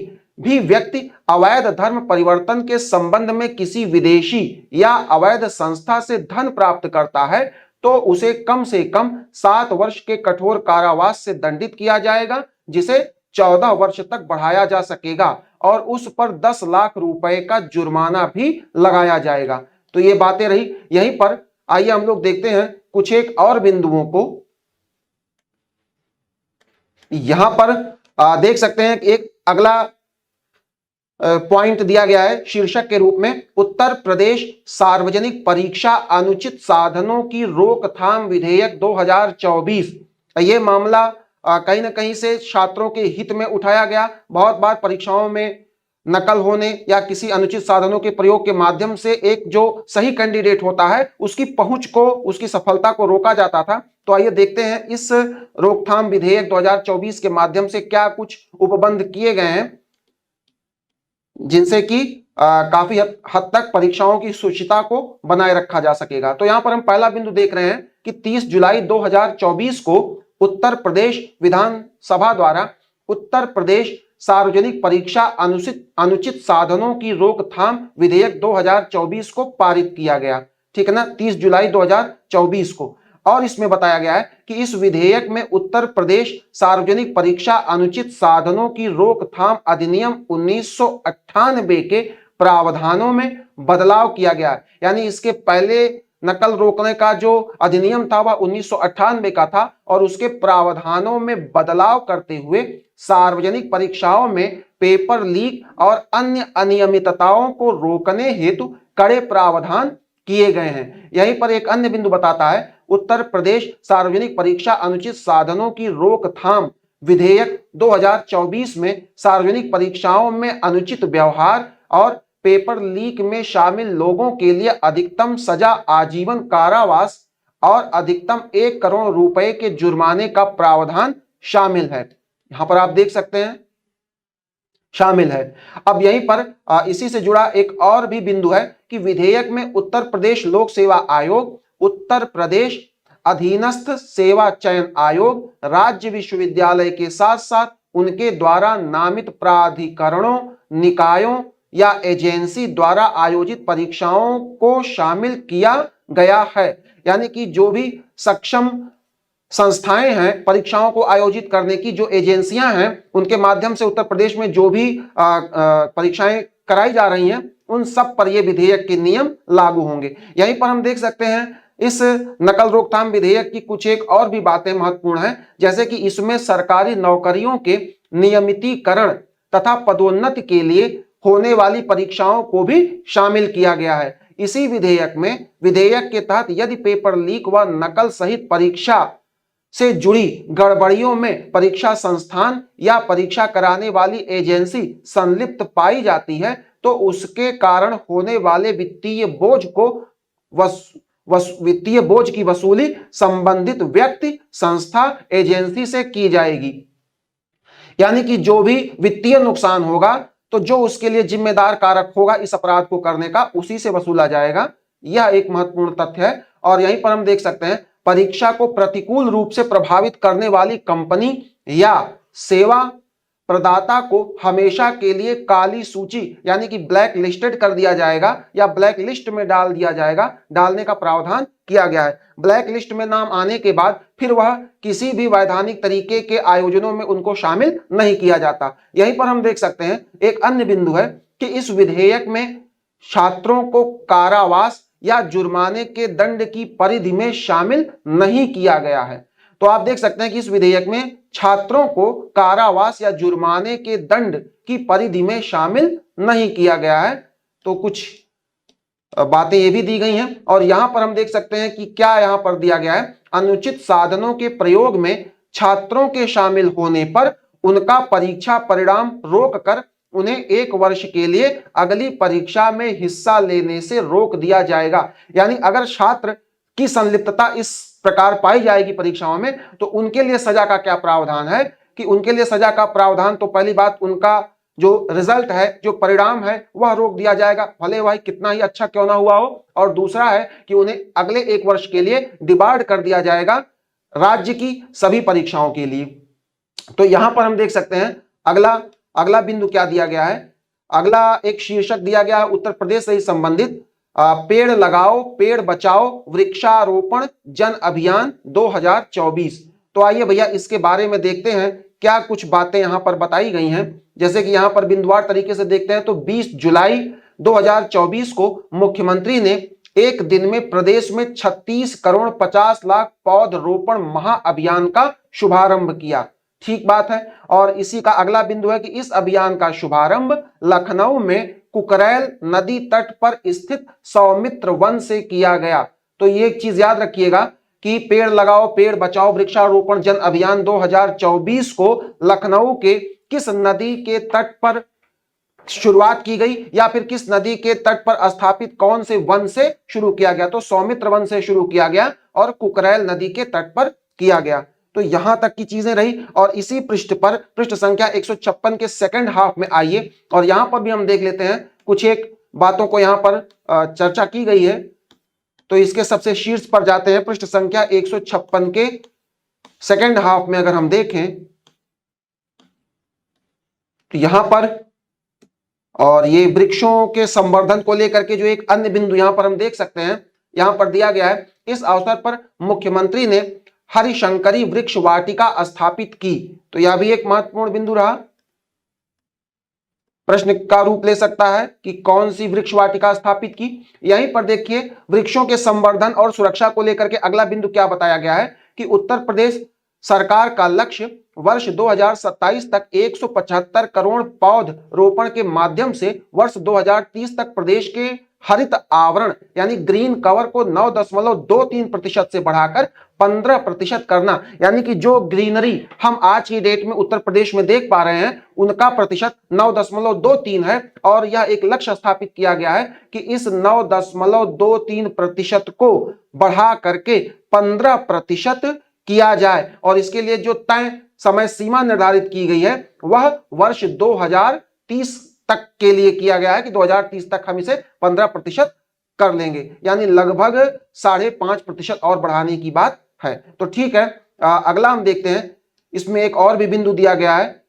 A: भी व्यक्ति अवैध धर्म परिवर्तन के संबंध में किसी विदेशी या अवैध संस्था से धन प्राप्त करता है, तो उसे कम से कम 7 वर्ष के कठोर कारावास से दंडित किया जाएगा, जिसे 14 वर्ष तक बढ़ाया जा सकेगा और उस पर 10 लाख रुपए का जुर्माना भी लगाया जाएगा। तो ये बातें रही। यहीं पर आइए हम लोग देखते हैं कुछ एक और बिंदुओं को। यहां पर देख सकते हैं एक अगला पॉइंट दिया गया है शीर्षक के रूप में, उत्तर प्रदेश सार्वजनिक परीक्षा अनुचित साधनों की रोकथाम विधेयक 2024। ये मामला कहीं ना कहीं से छात्रों के हित में उठाया गया। बहुत बार परीक्षाओं में नकल होने या किसी अनुचित साधनों के प्रयोग के माध्यम से एक जो सही कैंडिडेट होता है उसकी पहुंच को, उसकी सफलता को रोका जाता था। तो आइए देखते हैं इस रोकथाम विधेयक 2024 के माध्यम से क्या कुछ उपबंध किए गए हैं, जिनसे कि काफी हद तक परीक्षाओं की शुचिता को बनाए रखा जा सकेगा। तो यहां पर हम पहला बिंदु देख रहे हैं कि 30 जुलाई 2024 को उत्तर प्रदेश विधानसभा द्वारा उत्तर प्रदेश सार्वजनिक परीक्षा अनुचित साधनों की रोकथाम विधेयक 2024 को पारित किया गया। ठीक है ना, 30 जुलाई 2024 को। और इसमें बताया गया है कि इस विधेयक में उत्तर प्रदेश सार्वजनिक परीक्षा अनुचित साधनों की रोकथाम अधिनियम 1998 के प्रावधानों में बदलाव किया गया। यानी इसके पहले नकल रोकने का जो अधिनियम था वह 1998 का था और उसके प्रावधानों में बदलाव करते हुए सार्वजनिक परीक्षाओं में पेपर लीक और अन्य अनियमितताओं को रोकने हेतु कड़े प्रावधान किए गए हैं। यहीं पर एक अन्य बिंदु बताता है, उत्तर प्रदेश सार्वजनिक परीक्षा अनुचित साधनों की रोकथाम विधेयक 2024 में सार्वजनिक परीक्षाओं में अनुचित व्यवहार और पेपर लीक में शामिल लोगों के लिए अधिकतम सजा आजीवन कारावास और अधिकतम 1 करोड़ रुपए के जुर्माने का प्रावधान शामिल है। यहां पर आप देख सकते हैं शामिल है। अब यहीं पर इसी से जुड़ा एक और भी बिंदु है कि विधेयक में उत्तर प्रदेश लोक सेवा आयोग, उत्तर प्रदेश अधीनस्थ सेवा चयन आयोग राज्य विश्वविद्यालय के साथ साथ उनके द्वारा नामित प्राधिकरणों, निकायों या एजेंसी द्वारा आयोजित परीक्षाओं को शामिल किया गया है। यानी कि जो भी सक्षम संस्थाएं हैं परीक्षाओं को आयोजित करने की, जो एजेंसियां हैं, उनके माध्यम से उत्तर प्रदेश में जो भी परीक्षाएं कराई जा रही हैं, उन सब पर यह विधेयक के नियम लागू होंगे। यहीं पर हम देख सकते हैं इस नकल रोकथाम विधेयक की कुछ एक और भी बातें महत्वपूर्ण हैं, जैसे कि इसमें सरकारी नौकरियों के नियमितीकरण तथा पदोन्नति के लिए होने वाली परीक्षाओं को भी शामिल किया गया है। इसी विधेयक के तहत यदि पेपर लीक व नकल सहित परीक्षा से जुड़ी गड़बड़ियों में परीक्षा संस्थान या परीक्षा कराने वाली एजेंसी संलिप्त पाई जाती है तो उसके कारण होने वाले वित्तीय बोझ की वसूली संबंधित व्यक्ति, संस्था, एजेंसी से की जाएगी। यानी कि जो भी वित्तीय नुकसान होगा तो जो उसके लिए जिम्मेदार कारक होगा इस अपराध को करने का, उसी से वसूला जाएगा। यह एक महत्वपूर्ण तथ्य है। और यहीं पर हम देख सकते हैं परीक्षा को प्रतिकूल रूप से प्रभावित करने वाली कंपनी या सेवा प्रदाता को हमेशा के लिए काली सूची यानी कि ब्लैक लिस्टेड कर दिया जाएगा या ब्लैक लिस्ट में डाल दिया जाएगा, डालने का प्रावधान किया गया है। ब्लैक लिस्ट में नाम आने के बाद फिर वह किसी भी वैधानिक तरीके के आयोजनों में उनको शामिल नहीं किया जाता। यहीं पर हम देख सकते हैं एक अन्य बिंदु है कि इस विधेयक में छात्रों को कारावास या जुर्माने के दंड की परिधि में शामिल नहीं किया गया है। तो आप देख सकते हैं कि इस विधेयक में छात्रों को कारावास या जुर्माने के दंड की परिधि में शामिल नहीं किया गया है। तो कुछ बातें ये भी दी गई हैं। और यहां पर हम देख सकते हैं कि क्या यहां पर दिया गया है, अनुचित साधनों के प्रयोग में छात्रों के शामिल होने पर उनका परीक्षा परिणाम रोककर उन्हें 1 वर्ष के लिए अगली परीक्षा में हिस्सा लेने से रोक दिया जाएगा। यानी अगर छात्र की संलिप्तता इस प्रकार पाई जाएगी परीक्षाओं में तो उनके लिए सजा का क्या प्रावधान है कि उनके लिए सजा का प्रावधान तो पहली बात उनका जो रिजल्ट है, जो परिणाम है, वह रोक दिया जाएगा, भले वह कितना ही अच्छा क्यों ना हुआ हो। और दूसरा है कि उन्हें अगले 1 वर्ष के लिए डिबार्ड कर दिया जाएगा राज्य की सभी परीक्षाओं के लिए। तो यहां पर हम देख सकते हैं अगला बिंदु क्या दिया गया है। अगला एक शीर्षक दिया गया है उत्तर प्रदेश से संबंधित, पेड़ लगाओ पेड़ बचाओ वृक्षारोपण जन अभियान 2024। तो आइए भैया इसके बारे में देखते हैं क्या कुछ बातें यहां पर बताई गई हैं। जैसे कि यहां पर बिंदुवार तरीके से देखते हैं तो 20 जुलाई 2024 को मुख्यमंत्री ने एक दिन में प्रदेश में 36 करोड़ 50 लाख पौधरोपण महाअभियान का शुभारंभ किया। ठीक बात है। और इसी का अगला बिंदु है कि इस अभियान का शुभारंभ लखनऊ में कुकरैल नदी तट पर स्थित सौमित्र वन से किया गया। तो ये एक चीज याद रखिएगा कि पेड़ लगाओ पेड़ बचाओ वृक्षारोपण जन अभियान 2024 को लखनऊ के किस नदी के तट पर शुरुआत की गई या फिर किस नदी के तट पर स्थापित कौन से वन से शुरू किया गया। तो सौमित्र वन से शुरू किया गया और कुकरैल नदी के तट पर किया गया। तो यहां तक की चीजें रही। और इसी पृष्ठ पर पृष्ठ संख्या 156 के सेकंड हाफ में आइए और यहां पर भी हम देख लेते हैं कुछ एक बातों को यहां पर चर्चा की गई है। तो इसके सबसे शीर्ष पर जाते हैं पृष्ठ संख्या 156 के सेकंड हाफ में अगर हम देखें तो यहां पर और ये वृक्षों के संवर्धन को लेकर के जो एक अन्य बिंदु यहां पर हम देख सकते हैं, यहां पर दिया गया है इस अवसर पर मुख्यमंत्री ने हरिशंकरी वृक्ष वाटिका स्थापित की। तो यह भी एक महत्वपूर्ण बिंदु रहा, प्रश्न का रूप ले सकता है कि कौन सी वृक्ष वाटिका स्थापित की। यहीं पर देखिए वृक्षों के संवर्धन और सुरक्षा को लेकर के अगला बिंदु क्या बताया गया है कि उत्तर प्रदेश सरकार का लक्ष्य वर्ष 2027 तक 175 करोड़ पौध रोपण के माध्यम से वर्ष 2030 तक प्रदेश के हरित आवरण यानी ग्रीन कवर को 9.23% से बढ़ाकर 15% करना। यानी कि जो ग्रीनरी हम आज की डेट में उत्तर प्रदेश में देख पा रहे हैं उनका प्रतिशत 9.23 है। और यह एक लक्ष्य स्थापित किया गया है कि इस 9.23% को बढ़ा करके 15% किया जाए। और इसके लिए जो तय समय सीमा निर्धारित की गई है वह वर्ष 2030 तक के लिए किया गया है कि 2030 तक हम इसे 15% कर लेंगे, यानी लगभग 5.5% और बढ़ाने की बात है। तो ठीक है, अगला हम देखते हैं, इसमें एक और भी बिंदु दिया गया है,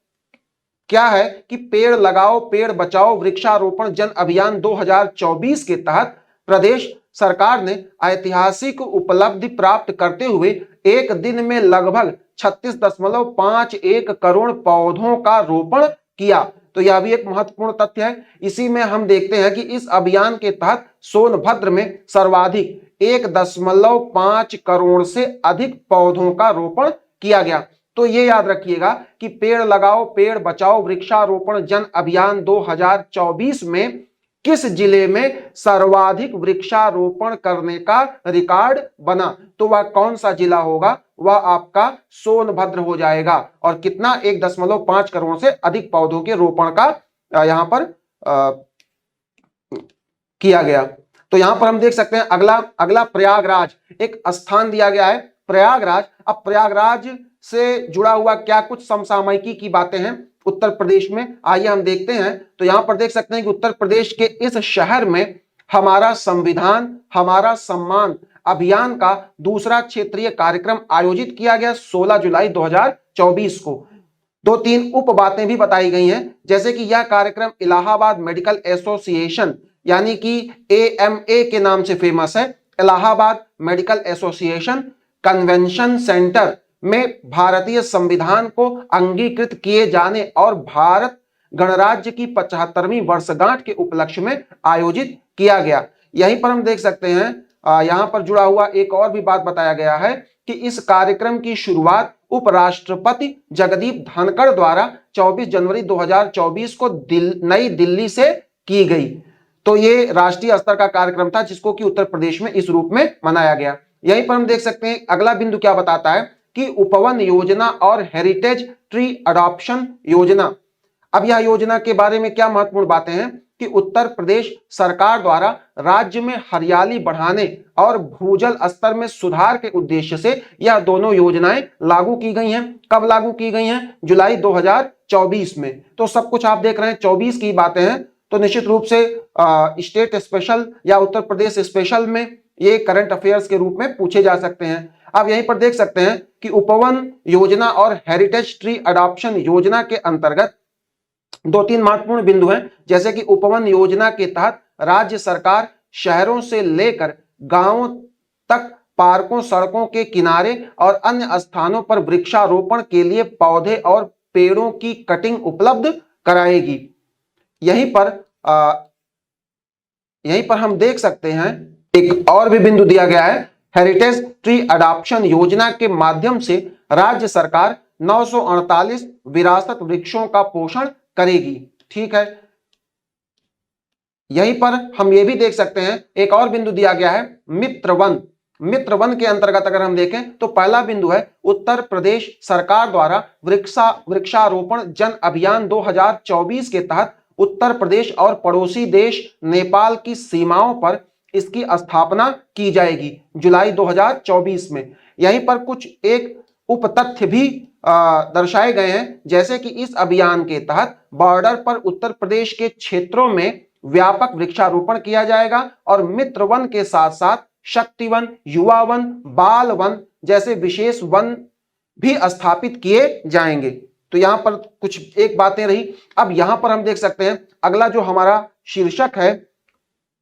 A: क्या है कि पेड़ लगाओ पेड़ बचाओ वृक्षारोपण जन अभियान 2024 के तहत प्रदेश सरकार ने ऐतिहासिक उपलब्धि प्राप्त करते हुए एक दिन में लगभग 36.51 करोड़ पौधों का रोपण किया। तो यह भी एक महत्वपूर्ण तथ्य है। इसी में हम देखते हैं कि इस अभियान के तहत सोनभद्र में सर्वाधिक 1.5 करोड़ से अधिक पौधों का रोपण किया गया। तो ये याद रखिएगा कि पेड़ लगाओ पेड़ बचाओ वृक्षारोपण जन अभियान 2024 में किस जिले में सर्वाधिक वृक्षारोपण करने का रिकॉर्ड बना, तो वह कौन सा जिला होगा, वह आपका सोनभद्र हो जाएगा। और कितना, 1.5 करोड़ से अधिक पौधों के रोपण का यहां पर किया गया। तो यहां पर हम देख सकते हैं अगला प्रयागराज, एक स्थान दिया गया है प्रयागराज। अब प्रयागराज से जुड़ा हुआ क्या कुछ समसामयिकी की बातें हैं उत्तर प्रदेश में, आइए हम देखते हैं। तो यहां पर देख सकते हैं कि उत्तर प्रदेश के इस शहर में हमारा संविधान हमारा सम्मान अभियान का दूसरा क्षेत्रीय कार्यक्रम आयोजित किया गया 16 जुलाई 2024 को। 2-3 उप बातें भी बताई गई हैं, जैसे कि यह कार्यक्रम इलाहाबाद मेडिकल एसोसिएशन यानी कि AMA के नाम से फेमस है, Allahabad medical association convention centre में भारतीय संविधान को अंगीकृत किए जाने और भारत गणराज्य की 75वीं वर्षगांठ के उपलक्ष्य में आयोजित किया गया। यहीं पर हम देख सकते हैं, यहां पर जुड़ा हुआ एक और भी बात बताया गया है कि इस कार्यक्रम की शुरुआत उपराष्ट्रपति जगदीप धनखड़ द्वारा 24 जनवरी 2024 को नई दिल्ली से की गई। तो ये राष्ट्रीय स्तर का कार्यक्रम था जिसको कि उत्तर प्रदेश में इस रूप में मनाया गया। यहीं पर हम देख सकते हैं अगला बिंदु क्या बताता है कि उपवन योजना और हेरिटेज ट्री अडॉप्शन योजना। अब यह योजना के बारे में क्या महत्वपूर्ण बातें हैं कि उत्तर प्रदेश सरकार द्वारा राज्य में हरियाली बढ़ाने और भूजल स्तर में सुधार के उद्देश्य से यह दोनों योजनाएं लागू की गई हैं। कब लागू की गई हैं? जुलाई 2024 में। तो सब कुछ आप देख रहे हैं 24 की बातें हैं, तो निश्चित रूप से स्टेट स्पेशल या उत्तर प्रदेश स्पेशल में ये करंट अफेयर्स के रूप में पूछे जा सकते हैं। आप यहीं पर देख सकते हैं कि उपवन योजना और हेरिटेज ट्री अडॉप्शन योजना के अंतर्गत 2-3 महत्वपूर्ण बिंदु हैं, जैसे कि उपवन योजना के तहत राज्य सरकार शहरों से लेकर गांवों तक पार्कों सड़कों के किनारे और अन्य स्थानों पर वृक्षारोपण के लिए पौधे और पेड़ों की कटिंग उपलब्ध कराएगी। यहीं पर हम देख सकते हैं एक और भी बिंदु दिया गया है, हेरिटेज ट्री अडॉप्शन योजना के माध्यम से राज्य सरकार 948 विरासत वृक्षों का पोषण करेगी। ठीक है, यहीं पर हम ये भी देख सकते हैं एक और बिंदु दिया गया है मित्र वन। मित्र वन के अंतर्गत अगर हम देखें तो पहला बिंदु है उत्तर प्रदेश सरकार द्वारा वृक्षारोपण जन अभियान 2024 के तहत उत्तर प्रदेश और पड़ोसी देश नेपाल की सीमाओं पर इसकी स्थापना की जाएगी जुलाई 2024 में। यहीं पर कुछ एक उपतथ्य भी दर्शाए गए हैं, जैसे कि इस अभियान के तहत बॉर्डर पर उत्तर प्रदेश के क्षेत्रों में व्यापक वृक्षारोपण किया जाएगा और मित्र वन के साथ साथ शक्ति वन, युवा वन, बाल वन जैसे विशेष वन भी स्थापित किए जाएंगे। तो यहां पर कुछ एक बातें रही। अब यहां पर हम देख सकते हैं अगला जो हमारा शीर्षक है,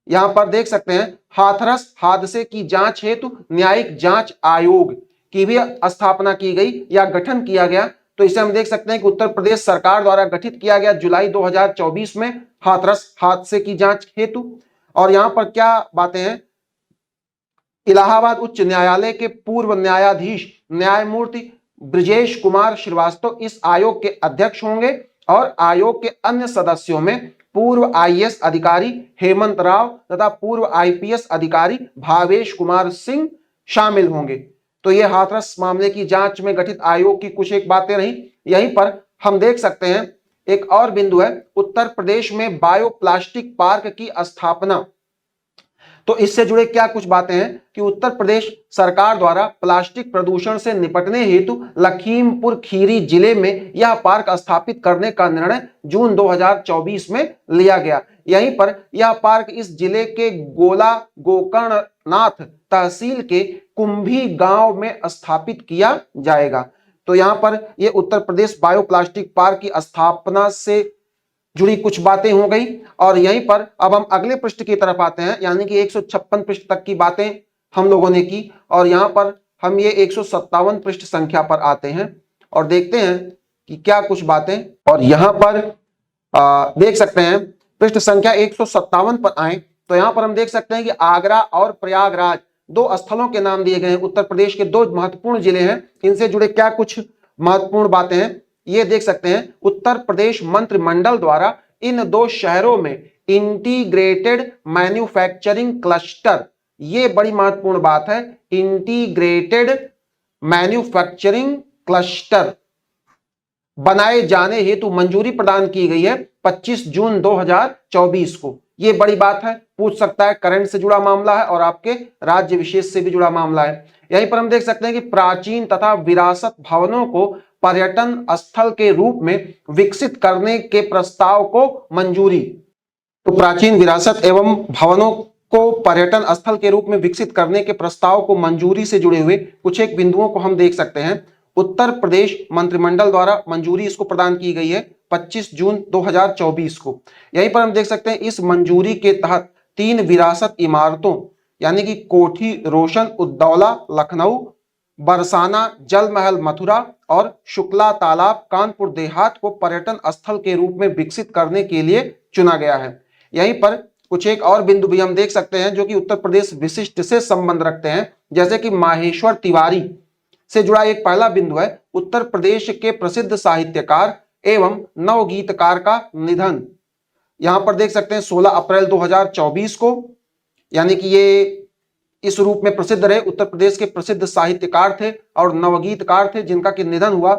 A: यहां पर देख सकते हैं हाथरस हादसे की जांच हेतु न्यायिक जांच आयोग की भी स्थापना की गई या गठन किया गया। तो इसे हम देख सकते हैं कि उत्तर प्रदेश सरकार द्वारा गठित किया गया जुलाई 2024 में हाथरस हादसे की जांच हेतु। और यहां पर क्या बातें हैं, इलाहाबाद उच्च न्यायालय के पूर्व न्यायाधीश न्यायमूर्ति ब्रजेश कुमार श्रीवास्तव इस आयोग के अध्यक्ष होंगे और आयोग के अन्य सदस्यों में पूर्व IAS अधिकारी हेमंत राव तथा पूर्व IPS अधिकारी भावेश कुमार सिंह शामिल होंगे। तो ये हाथरस मामले की जांच में गठित आयोग की कुछ एक बातें रही। यहीं पर हम देख सकते हैं एक और बिंदु है उत्तर प्रदेश में बायोप्लास्टिक पार्क की स्थापना। तो इससे जुड़े क्या कुछ बातें हैं कि उत्तर प्रदेश सरकार द्वारा प्लास्टिक प्रदूषण से निपटने हेतु लखीमपुर खीरी जिले में यह पार्क स्थापित करने का निर्णय जून 2024 में लिया गया। यहीं पर यह पार्क इस जिले के गोला गोकर्णनाथ तहसील के कुंभी गांव में स्थापित किया जाएगा। तो यहां पर यह उत्तर प्रदेश बायोप्लास्टिक पार्क की स्थापना से जुड़ी कुछ बातें हो गई। और यहीं पर अब हम अगले पृष्ठ की तरफ आते हैं, यानी कि 156 पृष्ठ तक की बातें हम लोगों ने की, और यहां पर हम ये 157 पृष्ठ संख्या पर आते हैं और देखते हैं कि क्या कुछ बातें। और यहां पर देख सकते हैं पृष्ठ संख्या 157 पर आए तो यहां पर हम देख सकते हैं कि आगरा और प्रयागराज दो स्थलों के नाम दिए गए हैं। उत्तर प्रदेश के दो महत्वपूर्ण जिले हैं, इनसे जुड़े क्या कुछ महत्वपूर्ण बातें हैं ये देख सकते हैं। उत्तर प्रदेश मंत्रिमंडल द्वारा इन दो शहरों में इंटीग्रेटेड मैन्युफैक्चरिंग क्लस्टर, ये बड़ी महत्वपूर्ण बात है, इंटीग्रेटेड मैन्युफैक्चरिंग क्लस्टर बनाए जाने हेतु मंजूरी प्रदान की गई है 25 जून 2024 को। ये बड़ी बात है, पूछ सकता है, करंट से जुड़ा मामला है और आपके राज्य विशेष से भी जुड़ा मामला है। यहीं पर हम देख सकते हैं कि प्राचीन तथा विरासत भवनों को पर्यटन स्थल के रूप में विकसित करने के प्रस्ताव को मंजूरी। तो प्राचीन विरासत एवं भवनों को पर्यटन स्थल के रूप में विकसित करने के प्रस्ताव को मंजूरी से जुड़े हुए कुछ एक बिंदुओं को हम देख सकते हैं। उत्तर प्रदेश मंत्रिमंडल द्वारा मंजूरी इसको प्रदान की गई है 25 जून 2024 को। यहीं पर हम देख सकते हैं इस मंजूरी के तहत 3 विरासत इमारतों यानी कि कोठी रोशन उद्दौला लखनऊ, बरसाना जल महल मथुरा और शुक्ला तालाब कानपुर देहात को पर्यटन स्थल के रूप में विकसित करने के लिए चुना गया है। यहीं पर कुछ एक और बिंदु भी हम देख सकते हैं जो कि उत्तर प्रदेश विशिष्ट से संबंध रखते हैं, जैसे कि माहेश्वर तिवारी से जुड़ा एक पहला बिंदु है उत्तर प्रदेश के प्रसिद्ध साहित्यकार एवं नवगीतकार का निधन। यहां पर देख सकते हैं 16 अप्रैल 2024 को, यानी कि ये इस रूप में प्रसिद्ध रहे, उत्तर प्रदेश के प्रसिद्ध साहित्यकार थे और नवगीतकार थे जिनका कि निधन हुआ।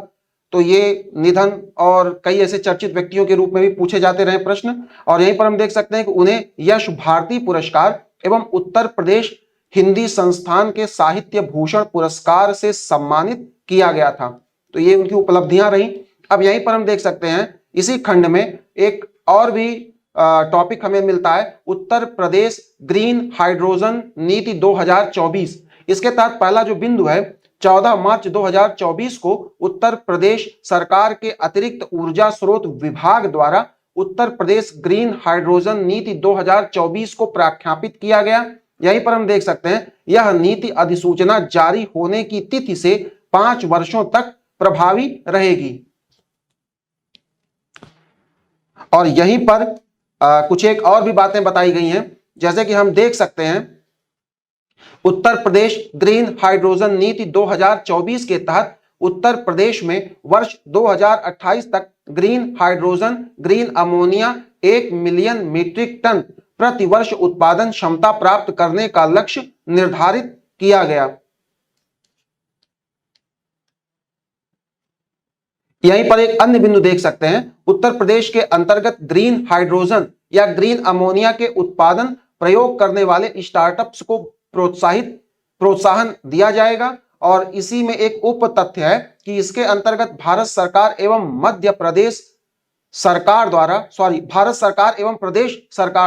A: तो ये निधन और कई ऐसे चर्चित व्यक्तियों के रूप में भी पूछे जाते रहे प्रश्न। और यहीं पर हम देख सकते हैं कि उन्हें यश भारती पुरस्कार एवं उत्तर प्रदेश हिंदी संस्थान के साहित्य भूषण पुरस्कार से सम्मानित किया गया था। तो ये उनकी उपलब्धियां रही। अब यहीं पर हम देख सकते हैं इसी खंड में एक और भी टॉपिक हमें मिलता है, उत्तर प्रदेश ग्रीन हाइड्रोजन नीति 2024। इसके तहत पहला जो बिंदु है 14 मार्च 2024 को उत्तर प्रदेश सरकार के अतिरिक्त ऊर्जा स्रोत विभाग द्वारा उत्तर प्रदेश ग्रीन हाइड्रोजन नीति 2024 को प्रख्यापित किया गया। यहीं पर हम देख सकते हैं यह नीति अधिसूचना जारी होने की तिथि से 5 वर्षों तक प्रभावी रहेगी। और यहीं पर कुछ एक और भी बातें बताई गई हैं, जैसे कि हम देख सकते हैं उत्तर प्रदेश ग्रीन हाइड्रोजन नीति 2024 के तहत उत्तर प्रदेश में वर्ष 2028 तक green hydrogen green ammonia 1 million metric ton प्रति वर्ष उत्पादन क्षमता प्राप्त करने का लक्ष्य निर्धारित किया गया। यहीं पर एक अन्य बिंदु देख सकते हैं, उत्तर प्रदेश के अंतर्गत ग्रीन हाइड्रोजन या ग्रीन अमोनिया के उत्पादन प्रयोग करने वाले स्टार्टअप्स को प्रोत्साहन दिया जाएगा। और इसी में एक उप तथ्य है कि इसके अंतर्गत भारत सरकार एवं प्रदेश सरकार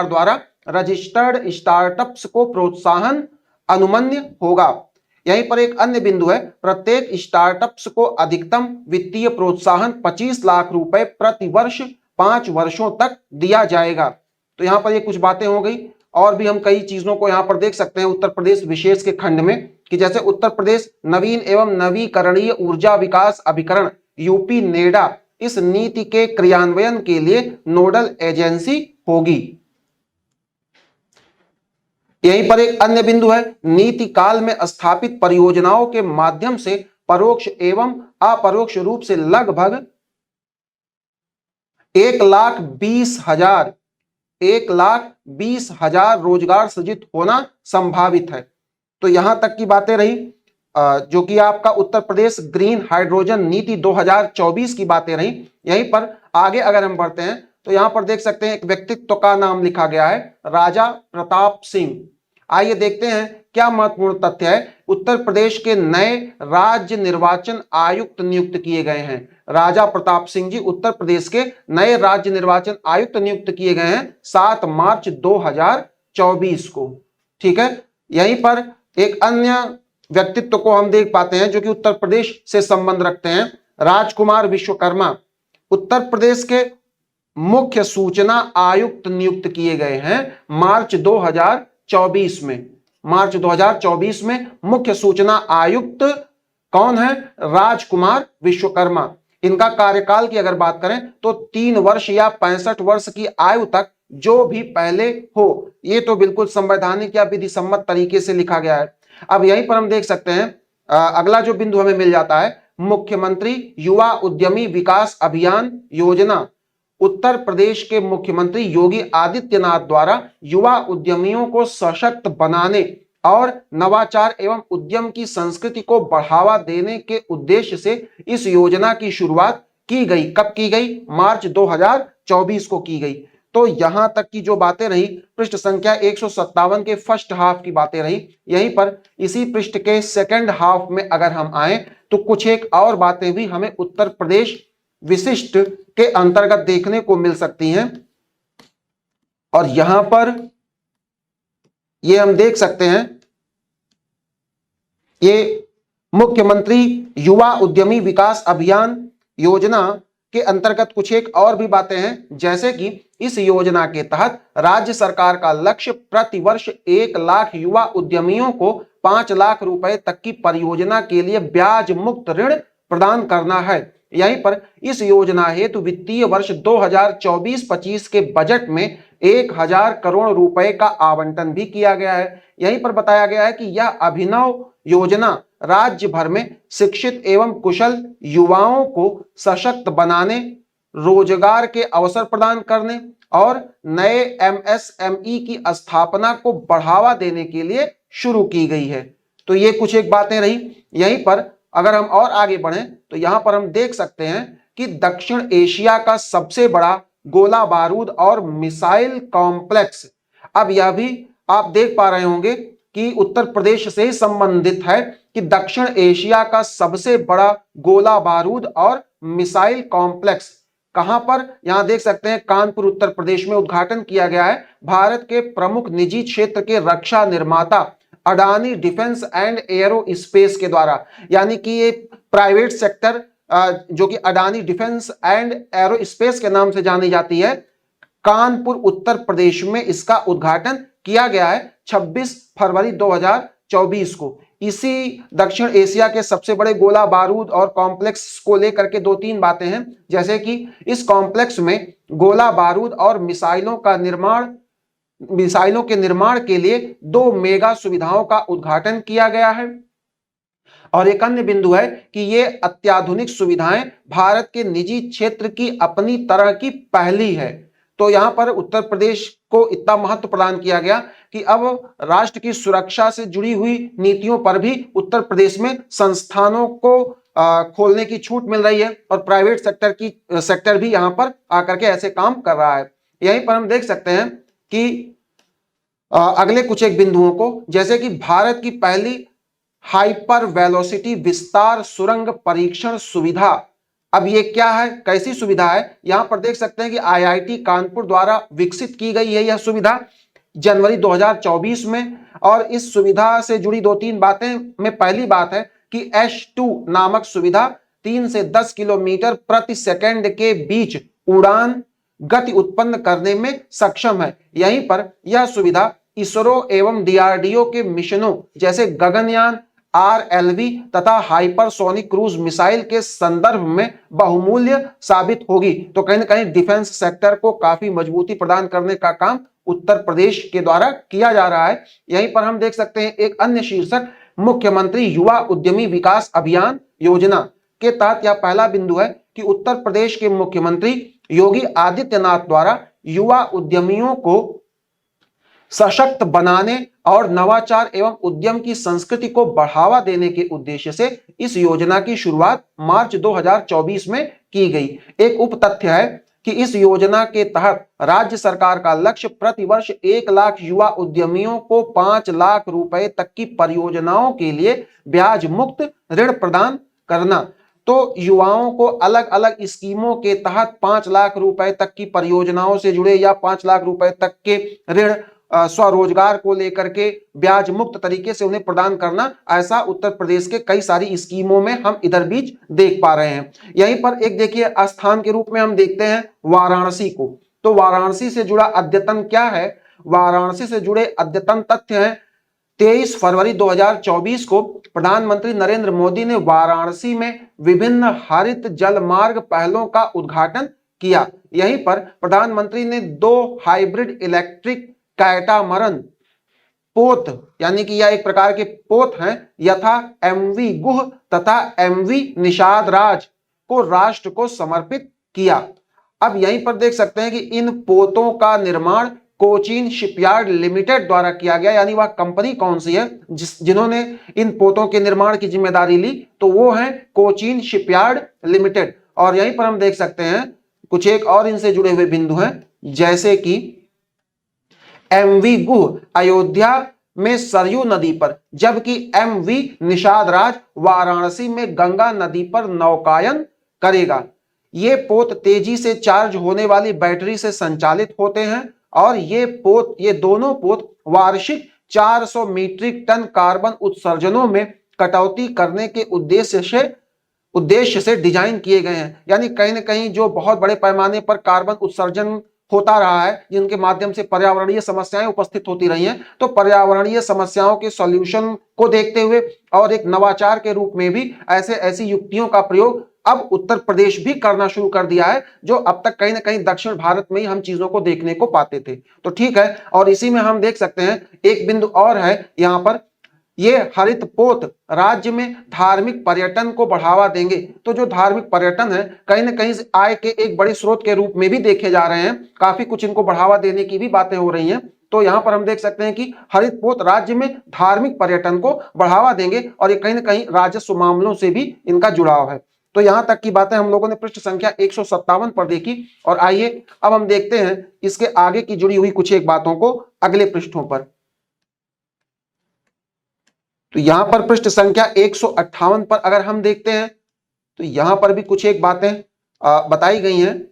A: द्वारा रजिस्टर्ड स्टार्टअप्स को प्रोत्साहन अनुमन्य होगा। यहीं पर एक अन्य बिंदु है, प्रत्येक स्टार्टअप्स को अधिकतम वित्तीय प्रोत्साहन 25 लाख रुपए प्रति वर्ष 5 वर्षों तक दिया जाएगा। तो यहां पर ये कुछ बातें हो गई। और भी हम कई चीजों को यहां पर देख सकते हैं उत्तर प्रदेश विशेष के खंड में, कि जैसे उत्तर प्रदेश नवीन एवं नवीकरणीय ऊर्जा विकास अभिकरण यूपी नेडा इस नीति के क्रियान्वयन के लिए नोडल एजेंसी होगी। यहीं पर एक अन्य बिंदु है, नीति काल में स्थापित परियोजनाओं के माध्यम से परोक्ष एवं अपरोक्ष रूप से लगभग 1,20,000 रोजगार सृजित होना संभावित है। तो यहां तक की बातें रही जो कि आपका उत्तर प्रदेश ग्रीन हाइड्रोजन नीति 2024 की बातें रही। यहीं पर आगे अगर हम बढ़ते हैं तो यहां पर देख सकते हैं एक व्यक्तित्व का नाम लिखा गया है, राजा प्रताप सिंह। आइए देखते हैं क्या महत्वपूर्ण तथ्य है। उत्तर प्रदेश के नए राज्य निर्वाचन आयुक्त नियुक्त किए गए हैं। राजा प्रताप सिंह जी उत्तर प्रदेश के नए राज्य निर्वाचन आयुक्त नियुक्त किए गए हैं 7 मार्च 2024 को। ठीक है, यहीं पर एक अन्य व्यक्तित्व को हम देख पाते हैं जो कि उत्तर प्रदेश से संबंध रखते हैं। राजकुमार विश्वकर्मा उत्तर प्रदेश के मुख्य सूचना आयुक्त नियुक्त किए गए हैं मार्च 2024 में। मार्च 2024 में मुख्य सूचना आयुक्त कौन है? राजकुमार विश्वकर्मा। इनका कार्यकाल की अगर बात करें तो 3 वर्ष या 65 वर्ष की आयु तक जो भी पहले हो। ये तो बिल्कुल संवैधानिक या विधि सम्मत तरीके से लिखा गया है। अब यहीं पर हम देख सकते हैं अगला जो बिंदु हमें मिल जाता है, मुख्यमंत्री युवा उद्यमी विकास अभियान योजना। उत्तर प्रदेश के मुख्यमंत्री योगी आदित्यनाथ द्वारा युवा उद्यमियों को सशक्त बनाने और नवाचार एवं उद्यम की संस्कृति को बढ़ावा देने के उद्देश्य से इस योजना की शुरुआत की गई। कब की गई? मार्च 2024 को की गई। तो यहां तक की जो बातें रही पृष्ठ संख्या 157 के फर्स्ट हाफ की बातें रही। यहीं पर इसी पृष्ठ के सेकंड हाफ में अगर हम आए तो कुछ एक और बातें भी हमें उत्तर प्रदेश विशिष्ट के अंतर्गत देखने को मिल सकती हैं। और यहां पर ये हम देख सकते हैं, ये मुख्यमंत्री युवा उद्यमी विकास अभियान योजना के अंतर्गत कुछ एक और भी बातें हैं, जैसे कि इस योजना के तहत राज्य सरकार का लक्ष्य प्रतिवर्ष 1 लाख युवा उद्यमियों को 5 लाख रुपए तक की परियोजना के लिए ब्याज मुक्त ऋण प्रदान करना है। यहीं पर इस योजना हेतु वित्तीय वर्ष 2024-25 के बजट में 1000 करोड़ रुपए का आवंटन भी किया गया है। यहीं पर बताया गया है कि यह अभिनव योजना राज्य भर में शिक्षित एवं कुशल युवाओं को सशक्त बनाने, रोजगार के अवसर प्रदान करने और नए एमएसएमई की स्थापना को बढ़ावा देने के लिए शुरू की गई है। तो ये कुछ एक बातें रही। यहीं पर अगर हम और आगे बढ़ें तो यहां पर हम देख सकते हैं कि दक्षिण एशिया का सबसे बड़ा गोला बारूद और मिसाइल कॉम्प्लेक्स, अब यह भी आप देख पा रहे होंगे कि उत्तर प्रदेश से संबंधित है कि दक्षिण एशिया का सबसे बड़ा गोला बारूद और मिसाइल कॉम्प्लेक्स कहां पर? यहां देख सकते हैं कानपुर उत्तर प्रदेश में उद्घाटन किया गया है भारत के प्रमुख निजी क्षेत्र के रक्षा निर्माता Adani defence and arrow space के द्वारा। यानी कि ये प्राइवेट सेक्टर जो कि Adani defence and arrow space के नाम से जानी जाती है, कानपुर उत्तर प्रदेश में इसका उद्घाटन किया गया है 26 फरवरी 2024 को। इसी दक्षिण एशिया के सबसे बड़े गोला बारूद और कॉम्प्लेक्स को लेकर के 2-3 बातें हैं, जैसे कि इस कॉम्प्लेक्स में गोला बारूद और मिसाइलों के निर्माण के लिए 2 मेगा सुविधाओं का उद्घाटन किया गया है। और एक अन्य बिंदु है कि ये अत्याधुनिक सुविधाएं भारत के निजी क्षेत्र की अपनी तरह की पहली है। तो यहां पर उत्तर प्रदेश को इतना महत्व प्रदान किया गया कि अब राष्ट्र की सुरक्षा से जुड़ी हुई नीतियों पर भी उत्तर प्रदेश में संस्थानों को खोलने की छूट मिल रही है और प्राइवेट सेक्टर भी यहां पर आकर के ऐसे काम कर रहा है। यहीं पर हम देख सकते हैं कि अगले कुछ एक बिंदुओं को, जैसे कि भारत की पहली हाइपर वेलोसिटी विस्तार सुरंग परीक्षण सुविधा। अब ये क्या है, कैसी सुविधा है? यहां पर देख सकते हैं कि आईआईटी कानपुर द्वारा विकसित की गई है यह सुविधा जनवरी 2024 में। और इस सुविधा से जुड़ी 2-3 बातें में पहली बात है कि H2 नामक सुविधा 3 से 10 किलोमीटर प्रति सेकंड के बीच उड़ान गति उत्पन्न करने में सक्षम है। यहीं पर यह सुविधा इसरो एवं डीआरडीओ के मिशनों जैसे गगनयान, RLV तथा हाइपरसोनिक क्रूज मिसाइल के संदर्भ में बहुमूल्य साबित होगी। तो कहीं ना कहीं डिफेंस सेक्टर को काफी मजबूती प्रदान करने का काम उत्तर प्रदेश के द्वारा किया जा रहा है। यहीं पर हम देख सकते हैं एक अन्य शीर्षक, मुख्यमंत्री युवा उद्यमी विकास अभियान योजना के तहत यह पहला बिंदु है कि उत्तर प्रदेश के मुख्यमंत्री योगी आदित्यनाथ द्वारा युवा उद्यमियों को सशक्त बनाने और नवाचार एवं उद्यम की संस्कृति को बढ़ावा देने के उद्देश्य से इस योजना की शुरुआत मार्च 2024 में की गई। एक उप तथ्य है कि इस योजना के तहत राज्य सरकार का लक्ष्य प्रतिवर्ष 1 लाख युवा उद्यमियों को 5 लाख रुपए तक की परियोजनाओं के लिए ब्याज मुक्त ऋण प्रदान करना। तो युवाओं को अलग अलग स्कीमों के तहत 5 लाख रुपए तक की परियोजनाओं से जुड़े या 5 लाख रुपए तक के ऋण स्वरोजगार को लेकर के ब्याज मुक्त तरीके से उन्हें प्रदान करना, ऐसा उत्तर प्रदेश के कई सारी स्कीमों में हम इधर बीच देख पा रहे हैं। यहीं पर एक देखिए स्थान के रूप में हम देखते हैं वाराणसी को। तो वाराणसी से जुड़ा अद्यतन क्या है? वाराणसी से जुड़े अद्यतन तथ्य हैं 23 फरवरी 2024 को प्रधानमंत्री नरेंद्र मोदी ने वाराणसी में विभिन्न हरित जल मार्ग पहलों का उद्घाटन किया। यहीं पर प्रधानमंत्री ने 2 हाइब्रिड इलेक्ट्रिक कैटामरन पोत, यानी कि यह एक प्रकार के पोत हैं, यथा एमवी गुह तथा एमवी निषाद राज को राष्ट्र को समर्पित किया। अब यहीं पर देख सकते हैं कि इन पोतों का निर्माण कोचीन शिपयार्ड लिमिटेड द्वारा किया गया, यानी वह कंपनी कौन सी है जिन्होंने इन पोतों के निर्माण की जिम्मेदारी ली, तो वो है कोचीन शिपयार्ड लिमिटेड। और यहीं पर हम देख सकते हैं कुछ एक और इनसे जुड़े हुए बिंदु हैं, जैसे कि एमवी गुह अयोध्या में सरयू नदी पर, जबकि एमवी निषाद राज वाराणसी में गंगा नदी पर नौकायन करेगा। ये पोत तेजी से चार्ज होने वाली बैटरी से संचालित होते हैं और ये दोनों पोत वार्षिक 400 मीट्रिक टन कार्बन उत्सर्जनों में कटौती करने के उद्देश्य से डिजाइन किए गए हैं। यानी कहीं ना कहीं जो बहुत बड़े पैमाने पर कार्बन उत्सर्जन होता रहा है, जिनके माध्यम से पर्यावरणीय समस्याएं उपस्थित होती रही हैं, तो पर्यावरणीय समस्याओं के सॉल्यूशन को देखते हुए और एक नवाचार के रूप में भी ऐसी युक्तियों का प्रयोग अब उत्तर प्रदेश भी करना शुरू कर दिया है, जो अब तक कहीं ना कहीं दक्षिण भारत में ही हम चीजों को देखने को पाते थे। तो ठीक है, और इसी में हम देख सकते हैं एक बिंदु और है यहां पर, ये हरित पोत राज्य में धार्मिक पर्यटन को बढ़ावा देंगे। तो जो धार्मिक पर्यटन है कहीं ना कहीं आय के एक बड़े स्रोत के रूप में भी देखे जा रहे हैं, काफी कुछ इनको बढ़ावा देने की भी बातें हो रही हैं। तो यहां पर हम देख सकते हैं कि हरित पोत राज्य में धार्मिक पर्यटन को बढ़ावा देंगे और ये कहीं ना कहीं राजस्व मामलों से भी इनका जुड़ाव है। तो यहां तक की बातें हम लोगों ने पृष्ठ संख्या 157 पर देखी। और आइए अब हम देखते हैं इसके आगे की जुड़ी हुई कुछ एक बातों को अगले पृष्ठों पर। तो यहां पर पृष्ठ संख्या 158 पर अगर हम देखते हैं तो यहां पर भी कुछ एक बातें बताई गई हैं,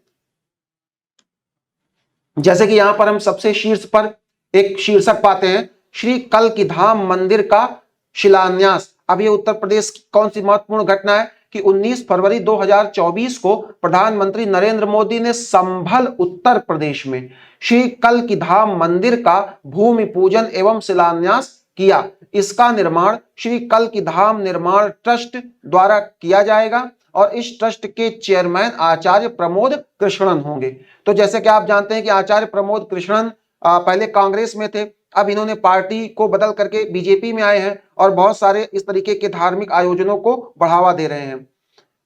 A: जैसे कि यहां पर हम सबसे शीर्ष पर एक शीर्षक पाते हैं, श्री कल्कि धाम मंदिर का शिलान्यास। अब ये उत्तर प्रदेश की कौन सी महत्वपूर्ण घटना है कि 19 फरवरी 2024 को प्रधानमंत्री नरेंद्र मोदी ने संभल उत्तर प्रदेश में श्री कल्कि धाम मंदिर का भूमि पूजन एवं शिलान्यास किया। इसका निर्माण श्री कल्कि धाम निर्माण ट्रस्ट द्वारा किया जाएगा और इस ट्रस्ट के चेयरमैन आचार्य प्रमोद कृष्णन होंगे। तो जैसे कि आप जानते हैं कि आचार्य प्रमोद कृष्णन पहले कांग्रेस में थे, अब इन्होंने पार्टी को बदल करके बीजेपी में आए हैं और बहुत सारे इस तरीके के धार्मिक आयोजनों को बढ़ावा दे रहे हैं।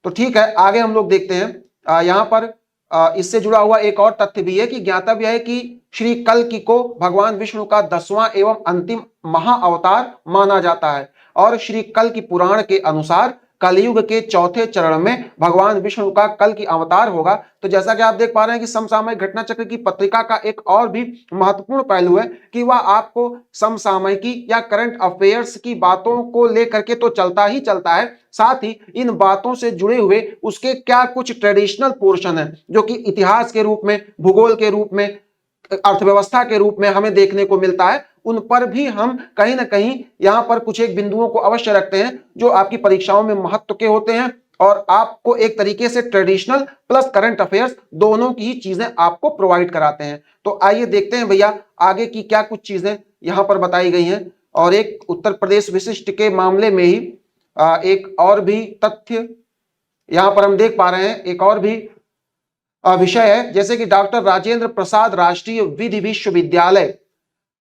A: तो ठीक है, आगे हम लोग देखते हैं। यहाँ पर इससे जुड़ा हुआ एक और तथ्य भी है कि ज्ञातव्य है कि श्री कल्कि को भगवान विष्णु का 10वां एवं अंतिम महाअवतार माना जाता है और श्री कल्कि पुराण के अनुसार कलयुग के चौथे चरण में भगवान विष्णु का कल्कि अवतार होगा। तो जैसा कि आप देख पा रहे हैं कि समसामयिक घटना चक्र की पत्रिका का एक और भी महत्वपूर्ण पहलू है कि वह आपको समसामयिकी या करंट अफेयर्स की बातों को लेकर के तो चलता ही चलता है, साथ ही इन बातों से जुड़े हुए उसके क्या कुछ ट्रेडिशनल पोर्शन है जो कि इतिहास के रूप में, भूगोल के रूप में, अर्थव्यवस्था के रूप में हमें देखने को मिलता है, उन पर भी हम कहीं ना कहीं यहां पर कुछ एक बिंदुओं को अवश्य रखते हैं जो आपकी परीक्षाओं में महत्व के होते हैं और आपको एक तरीके से ट्रेडिशनल प्लस करंट अफेयर्स दोनों की ही चीजें आपको प्रोवाइड कराते हैं। तो आइए देखते हैं भैया आगे की क्या कुछ चीजें यहां पर बताई गई हैं। और एक उत्तर प्रदेश विशिष्ट के मामले में ही एक और भी तथ्य यहां पर हम देख पा रहे हैं, एक और भी विषय है, जैसे कि डॉक्टर राजेंद्र प्रसाद राष्ट्रीय विधि विश्वविद्यालय।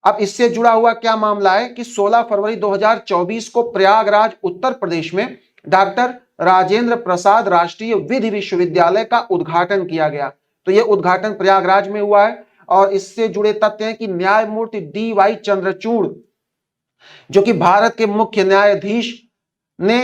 A: अब इससे जुड़ा हुआ क्या मामला है कि 16 फरवरी 2024 को प्रयागराज उत्तर प्रदेश में डॉक्टर राजेंद्र प्रसाद राष्ट्रीय विधि विश्वविद्यालय का उद्घाटन किया गया। तो यह उद्घाटन प्रयागराज में हुआ है और इससे जुड़े तथ्य हैं कि न्यायमूर्ति DY चंद्रचूड़ जो कि भारत के मुख्य न्यायाधीश ने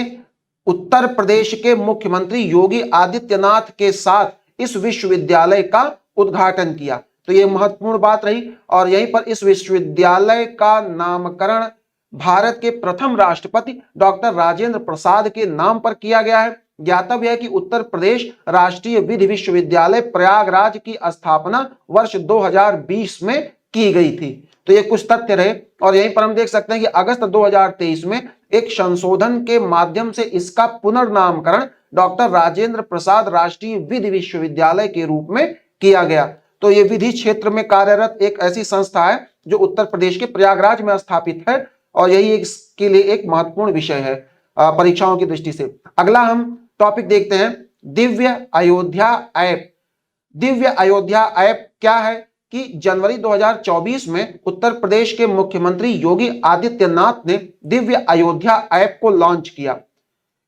A: उत्तर प्रदेश के मुख्यमंत्री योगी आदित्यनाथ के साथ इस विश्वविद्यालय का उद्घाटन किया। तो ये महत्वपूर्ण बात रही। और यहीं पर इस विश्वविद्यालय का नामकरण भारत के प्रथम राष्ट्रपति डॉक्टर राजेंद्र प्रसाद के नाम पर किया गया है। ज्ञातव्य है कि उत्तर प्रदेश राष्ट्रीय विधि विश्वविद्यालय प्रयागराज की स्थापना वर्ष 2020 में की गई थी। तो ये कुछ तथ्य रहे। और यहीं पर हम देख सकते हैं कि अगस्त 2023 में एक संशोधन के माध्यम से इसका पुनर्नामकरण डॉक्टर राजेंद्र प्रसाद राष्ट्रीय विधि विश्वविद्यालय के रूप में किया गया। तो ये विधि क्षेत्र में कार्यरत एक ऐसी संस्था है जो उत्तर प्रदेश के प्रयागराज में स्थापित है, और यही इसके लिए एक महत्वपूर्ण विषय है परीक्षाओं की दृष्टि से। अगला हम टॉपिक देखते हैं, दिव्य अयोध्या ऐप। दिव्य अयोध्या ऐप क्या है कि जनवरी 2024 में उत्तर प्रदेश के मुख्यमंत्री योगी आदित्यनाथ ने दिव्य अयोध्या ऐप को लॉन्च किया।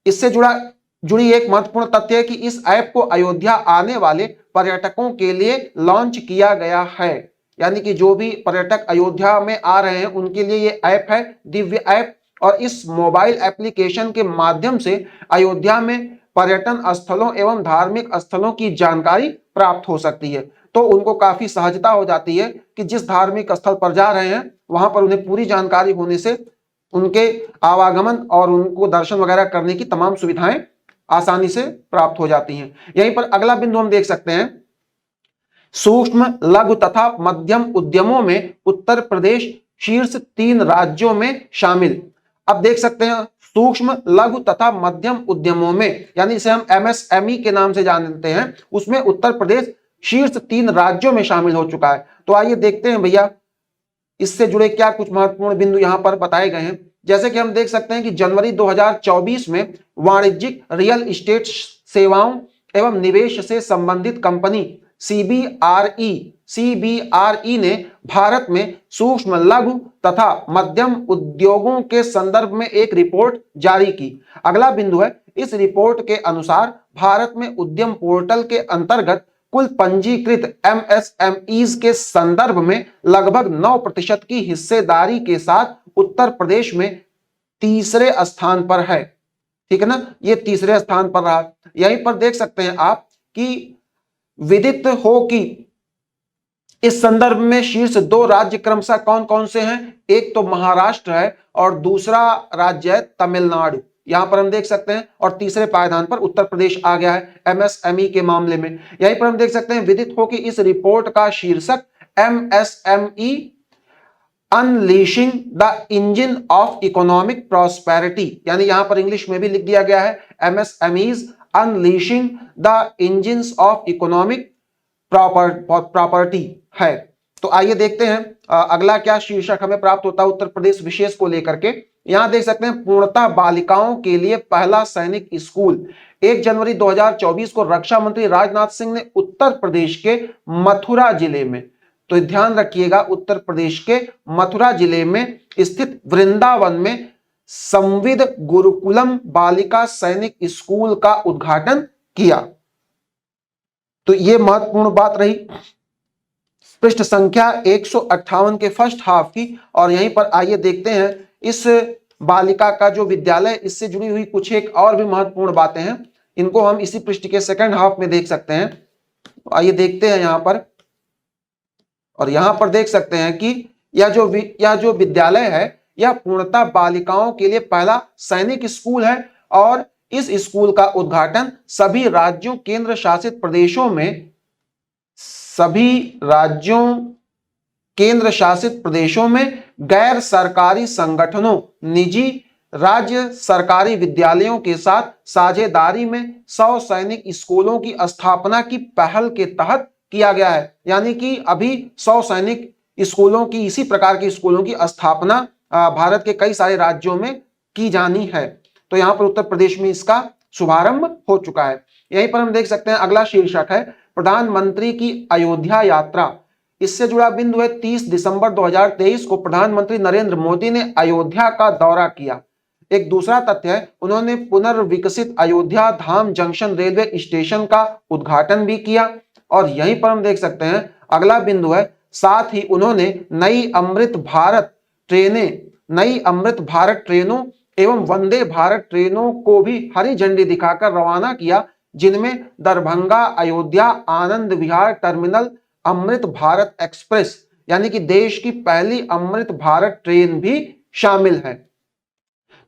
A: इससे जुड़ी एक महत्वपूर्ण तथ्य है कि इस ऐप को अयोध्या आने वाले पर्यटकों के लिए लॉन्च किया गया है। यानी कि जो भी पर्यटक अयोध्या में आ रहे हैं उनके लिए ये ऐप है, दिव्य ऐप। और इस मोबाइल एप्लीकेशन के माध्यम से अयोध्या में पर्यटन स्थलों एवं धार्मिक स्थलों की जानकारी प्राप्त हो सकती है। तो उनको काफी सहजता हो जाती है कि जिस धार्मिक स्थल पर जा रहे हैं वहां पर उन्हें पूरी जानकारी होने से उनके आवागमन और उनको दर्शन वगैरह करने की तमाम सुविधाएं आसानी से प्राप्त हो जाती हैं। यहीं पर अगला बिंदु हम देख सकते हैं, सूक्ष्म लघु तथा मध्यम उद्यमों में उत्तर प्रदेश शीर्ष 3 राज्यों में शामिल। अब देख सकते हैं सूक्ष्म लघु तथा मध्यम उद्यमों में, यानी इसे हम एमएसएमई के नाम से जानते हैं, उसमें उत्तर प्रदेश शीर्ष 3 राज्यों में शामिल हो चुका है। तो आइए देखते हैं भैया इससे जुड़े क्या कुछ महत्वपूर्ण बिंदु यहां पर बताए गए हैं। जैसे कि हम देख सकते हैं कि जनवरी 2024 में वाणिज्यिक रियल एस्टेट सेवाओं एवं निवेश से संबंधित कंपनी सीबीआरई ने भारत में सूक्ष्म लघु तथा मध्यम उद्योगों के संदर्भ में एक रिपोर्ट जारी की। अगला बिंदु है, इस रिपोर्ट के अनुसार भारत में उद्यम पोर्टल के अंतर्गत कुल पंजीकृत एमएसएमईज के संदर्भ में लगभग 9% की हिस्सेदारी के साथ उत्तर प्रदेश में तीसरे स्थान पर है। ठीक है ना, ये तीसरे स्थान पर रहा। यहीं पर देख सकते हैं आप कि विदित हो कि इस संदर्भ में शीर्ष 2 राज्य क्रमशः कौन कौन से हैं। एक तो महाराष्ट्र है और दूसरा राज्य है तमिलनाडु, यहां पर हम देख सकते हैं। और तीसरे पायदान पर उत्तर प्रदेश आ गया है एमएसएमई के मामले में। यहीं पर हम देख सकते हैं विदित हो कि इस रिपोर्ट का शीर्षक MSME unleashing the engine of economic prosperity, यानी यहां पर इंग्लिश में भी लिख दिया गया है MSMEs unleashing the engines of economic property है। तो आइए देखते हैं अगला क्या शीर्षक हमें प्राप्त होता है उत्तर प्रदेश विशेष को लेकर के। यहां देख सकते हैं पूर्णतः बालिकाओं के लिए पहला सैनिक स्कूल। 1 जनवरी 2024 को रक्षा मंत्री राजनाथ सिंह ने उत्तर प्रदेश के मथुरा जिले में, तो ध्यान रखिएगा, उत्तर प्रदेश के मथुरा जिले में स्थित वृंदावन में संविद गुरुकुलम बालिका सैनिक स्कूल का उद्घाटन किया। तो यह महत्वपूर्ण बात रही। पृष्ठ संख्या 158 के फर्स्ट हाफ की। और यहीं पर आइए देखते हैं इस बालिका का जो विद्यालय, इससे जुड़ी हुई कुछ एक और भी महत्वपूर्ण बातें हैं, इनको हम इसी पृष्ठ के सेकंड हाफ में देख सकते हैं। तो आइए देखते हैं यहां पर। और यहां पर देख सकते हैं कि यह जो विद्यालय है यह पूर्णतः बालिकाओं के लिए पहला सैनिक स्कूल है। और इस स्कूल का उद्घाटन सभी राज्यों केंद्र शासित प्रदेशों में गैर सरकारी संगठनों, निजी राज्य सरकारी विद्यालयों के साथ साझेदारी में 100 सैनिक स्कूलों की स्थापना की पहल के तहत किया गया है। यानी कि अभी 100 सैनिक स्कूलों की, इसी प्रकार की स्कूलों की स्थापना भारत के कई सारे राज्यों में की जानी है। तो यहां पर उत्तर प्रदेश में इसका शुभारंभ हो चुका है। यहीं पर हम देख सकते हैं अगला शीर्षक है प्रधानमंत्री की अयोध्या यात्रा। इससे जुड़ा बिंदु है 30 दिसंबर 2023 को प्रधानमंत्री नरेंद्र मोदी ने अयोध्या का दौरा किया। एक दूसरा तथ्य है उन्होंने पुनर्विकसित अयोध्या धाम जंक्शन रेलवे स्टेशन का उद्घाटन भी किया। और यहीं पर हम देख सकते हैं अगला बिंदु है, साथ ही उन्होंने नई अमृत भारत ट्रेनों एवं वंदे भारत ट्रेनों को भी हरी झंडी दिखाकर रवाना किया, जिनमें दरभंगा अयोध्या आनंद विहार टर्मिनल अमृत भारत एक्सप्रेस यानी कि देश की पहली अमृत भारत ट्रेन भी शामिल है।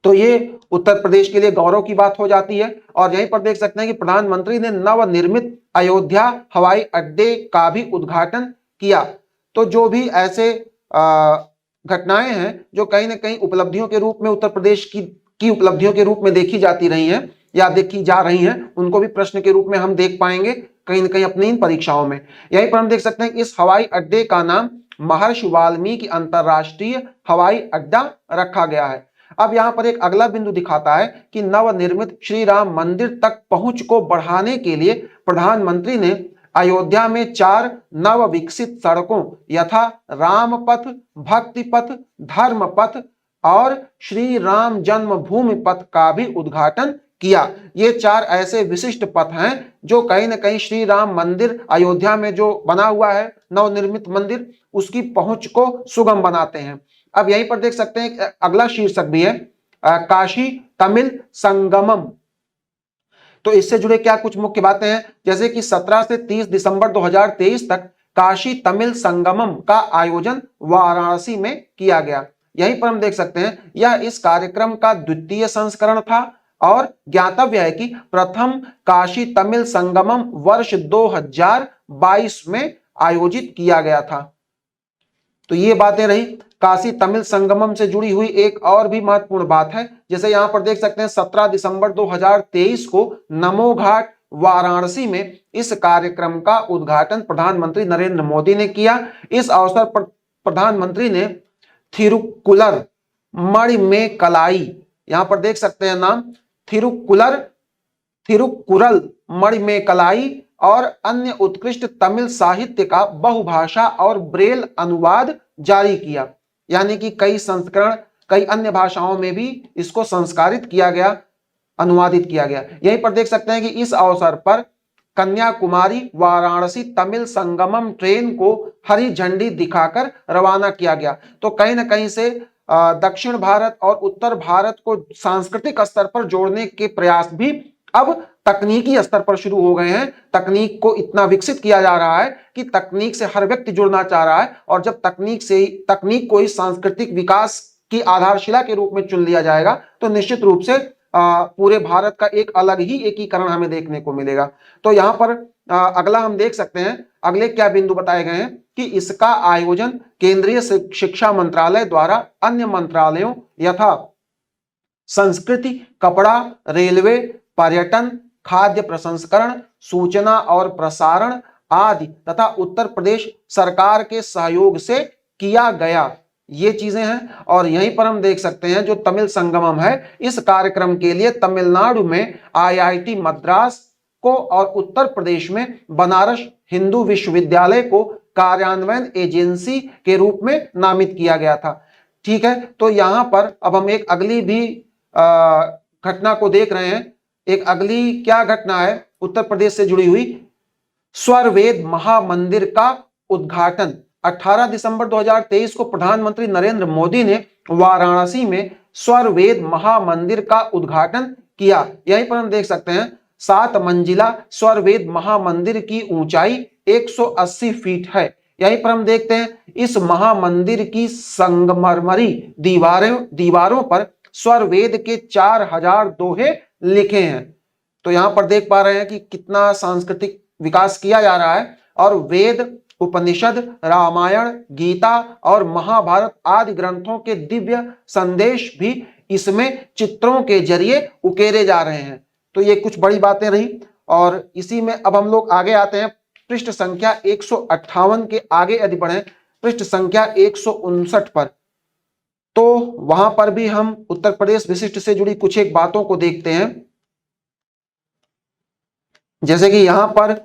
A: तो ये उत्तर प्रदेश के लिए गौरव की बात हो जाती है। और यहीं पर देख सकते हैं कि प्रधानमंत्री ने नवनिर्मित अयोध्या हवाई अड्डे का भी उद्घाटन किया। तो जो भी ऐसे घटनाएं हैं जो कहीं ना कहीं उपलब्धियों के रूप में उत्तर प्रदेश की उपलब्धियों के रूप में देखी जाती रही हैं या देखी जा रही हैं, उनको भी प्रश्न के रूप में हम देख पाएंगे कहीं ना कहीं अपनी इन परीक्षाओं में। यहीं पर हम देख सकते हैं कि इस हवाई अड्डे का नाम महर्षि वाल्मीकि अंतरराष्ट्रीय हवाई अड्डा रखा गया है। अब यहां पर एक अगला बिंदु दिखाता है कि नवनिर्मित श्री राम मंदिर तक पहुंच को बढ़ाने के लिए प्रधानमंत्री ने अयोध्या में 4 नव विकसित सड़कों यथा राम पथ, भक्ति पथ, धर्म पथ और श्री राम जन्मभूमि पथ का भी उद्घाटन किया। ये 4 ऐसे विशिष्ट पथ हैं जो कहीं ना कहीं श्री राम मंदिर अयोध्या में जो बना हुआ है नवनिर्मित मंदिर, उसकी पहुंच को सुगम बनाते हैं। अब यहीं पर देख सकते हैं अगला शीर्षक भी है काशी तमिल संगमम। तो इससे जुड़े क्या कुछ मुख्य बातें हैं, जैसे कि 17 से 30 दिसंबर 2023 तक काशी तमिल संगमम का आयोजन वाराणसी में किया गया। यहीं पर हम देख सकते हैं यह इस कार्यक्रम का द्वितीय संस्करण था और ज्ञातव्य है कि प्रथम काशी तमिल संगमम वर्ष 2022 में आयोजित किया गया था। तो ये बातें रही काशी तमिल संगमम से जुड़ी हुई। एक और भी महत्वपूर्ण बात है, जैसे यहां पर देख सकते हैं 17 दिसंबर 2023 को नमो घाट वाराणसी में इस कार्यक्रम का उद्घाटन प्रधानमंत्री नरेंद्र मोदी ने किया। इस अवसर पर प्रधानमंत्री ने थिरुक्कुलर मणिमेकलाई, यहां पर देख सकते हैं नाम थिरुक्कुरल मणिमेकलाई और अन्य उत्कृष्ट तमिल साहित्य का बहुभाषा और ब्रेल अनुवाद जारी किया। यानी कि कई संस्करण कई अन्य भाषाओं में भी इसको संस्कारित किया गया, अनुवादित किया गया। यहीं पर देख सकते हैं कि इस अवसर पर कन्याकुमारी वाराणसी तमिल संगमम ट्रेन को हरी झंडी दिखाकर रवाना किया गया। तो कहीं ना कहीं से दक्षिण भारत और उत्तर भारत को सांस्कृतिक स्तर पर जोड़ने के प्रयास भी अब तकनीकी स्तर पर शुरू हो गए हैं। तकनीक को इतना विकसित किया जा रहा है कि तकनीक से हर व्यक्ति जुड़ना चाह रहा है और जब तकनीक को ही सांस्कृतिक विकास की आधारशिला के रूप में चुन लिया जाएगा तो निश्चित रूप से पूरे भारत का एक अलग ही एकीकरण हमें देखने को मिलेगा। तो यहां पर अगला हम देख सकते हैं, अगले क्या बिंदु बताए गए हैं कि इसका आयोजन केंद्रीय शिक्षा मंत्रालय द्वारा अन्य मंत्रालयों यथा संस्कृति, कपड़ा, रेलवे, पर्यटन, खाद्य प्रसंस्करण, सूचना और प्रसारण आदि तथा उत्तर प्रदेश सरकार के सहयोग से किया गया। ये चीजें हैं। और यहीं पर हम देख सकते हैं जो तमिल संगमम है, इस कार्यक्रम के लिए तमिलनाडु में IIT मद्रास को और उत्तर प्रदेश में बनारस हिंदू विश्वविद्यालय को कार्यान्वयन एजेंसी के रूप में नामित किया गया था। ठीक है, तो यहां पर अब हम एक अगली भी घटना को देख रहे हैं। एक अगली क्या घटना है उत्तर प्रदेश से जुड़ी हुई, स्वरवेद महामंदिर का उद्घाटन। 18 दिसंबर 2023 को प्रधानमंत्री नरेंद्र मोदी ने वाराणसी में स्वरवेद महामंदिर का उद्घाटन किया। यहीं पर हम देख सकते हैं 7 मंजिला स्वरवेद महामंदिर की ऊंचाई 180 फीट है। यहीं पर हम देखते हैं इस महामंदिर की संगमरमरी दीवारों पर स्वरवेद के 4000 दोहे लिखे हैं। तो यहां पर देख पा रहे हैं कि कितना सांस्कृतिक विकास किया जा रहा है। और वेद, उपनिषद, रामायण, गीता और महाभारत आदि ग्रंथों के दिव्य संदेश भी इसमें चित्रों के जरिए उकेरे जा रहे हैं। तो ये कुछ बड़ी बातें रही। और इसी में अब हम लोग आगे आते हैं पृष्ठ संख्या 158 के आगे यदि बढ़े पृष्ठ संख्या 159 पर, तो वहां पर भी हम उत्तर प्रदेश विशिष्ट से जुड़ी कुछ एक बातों को देखते हैं। जैसे कि यहां पर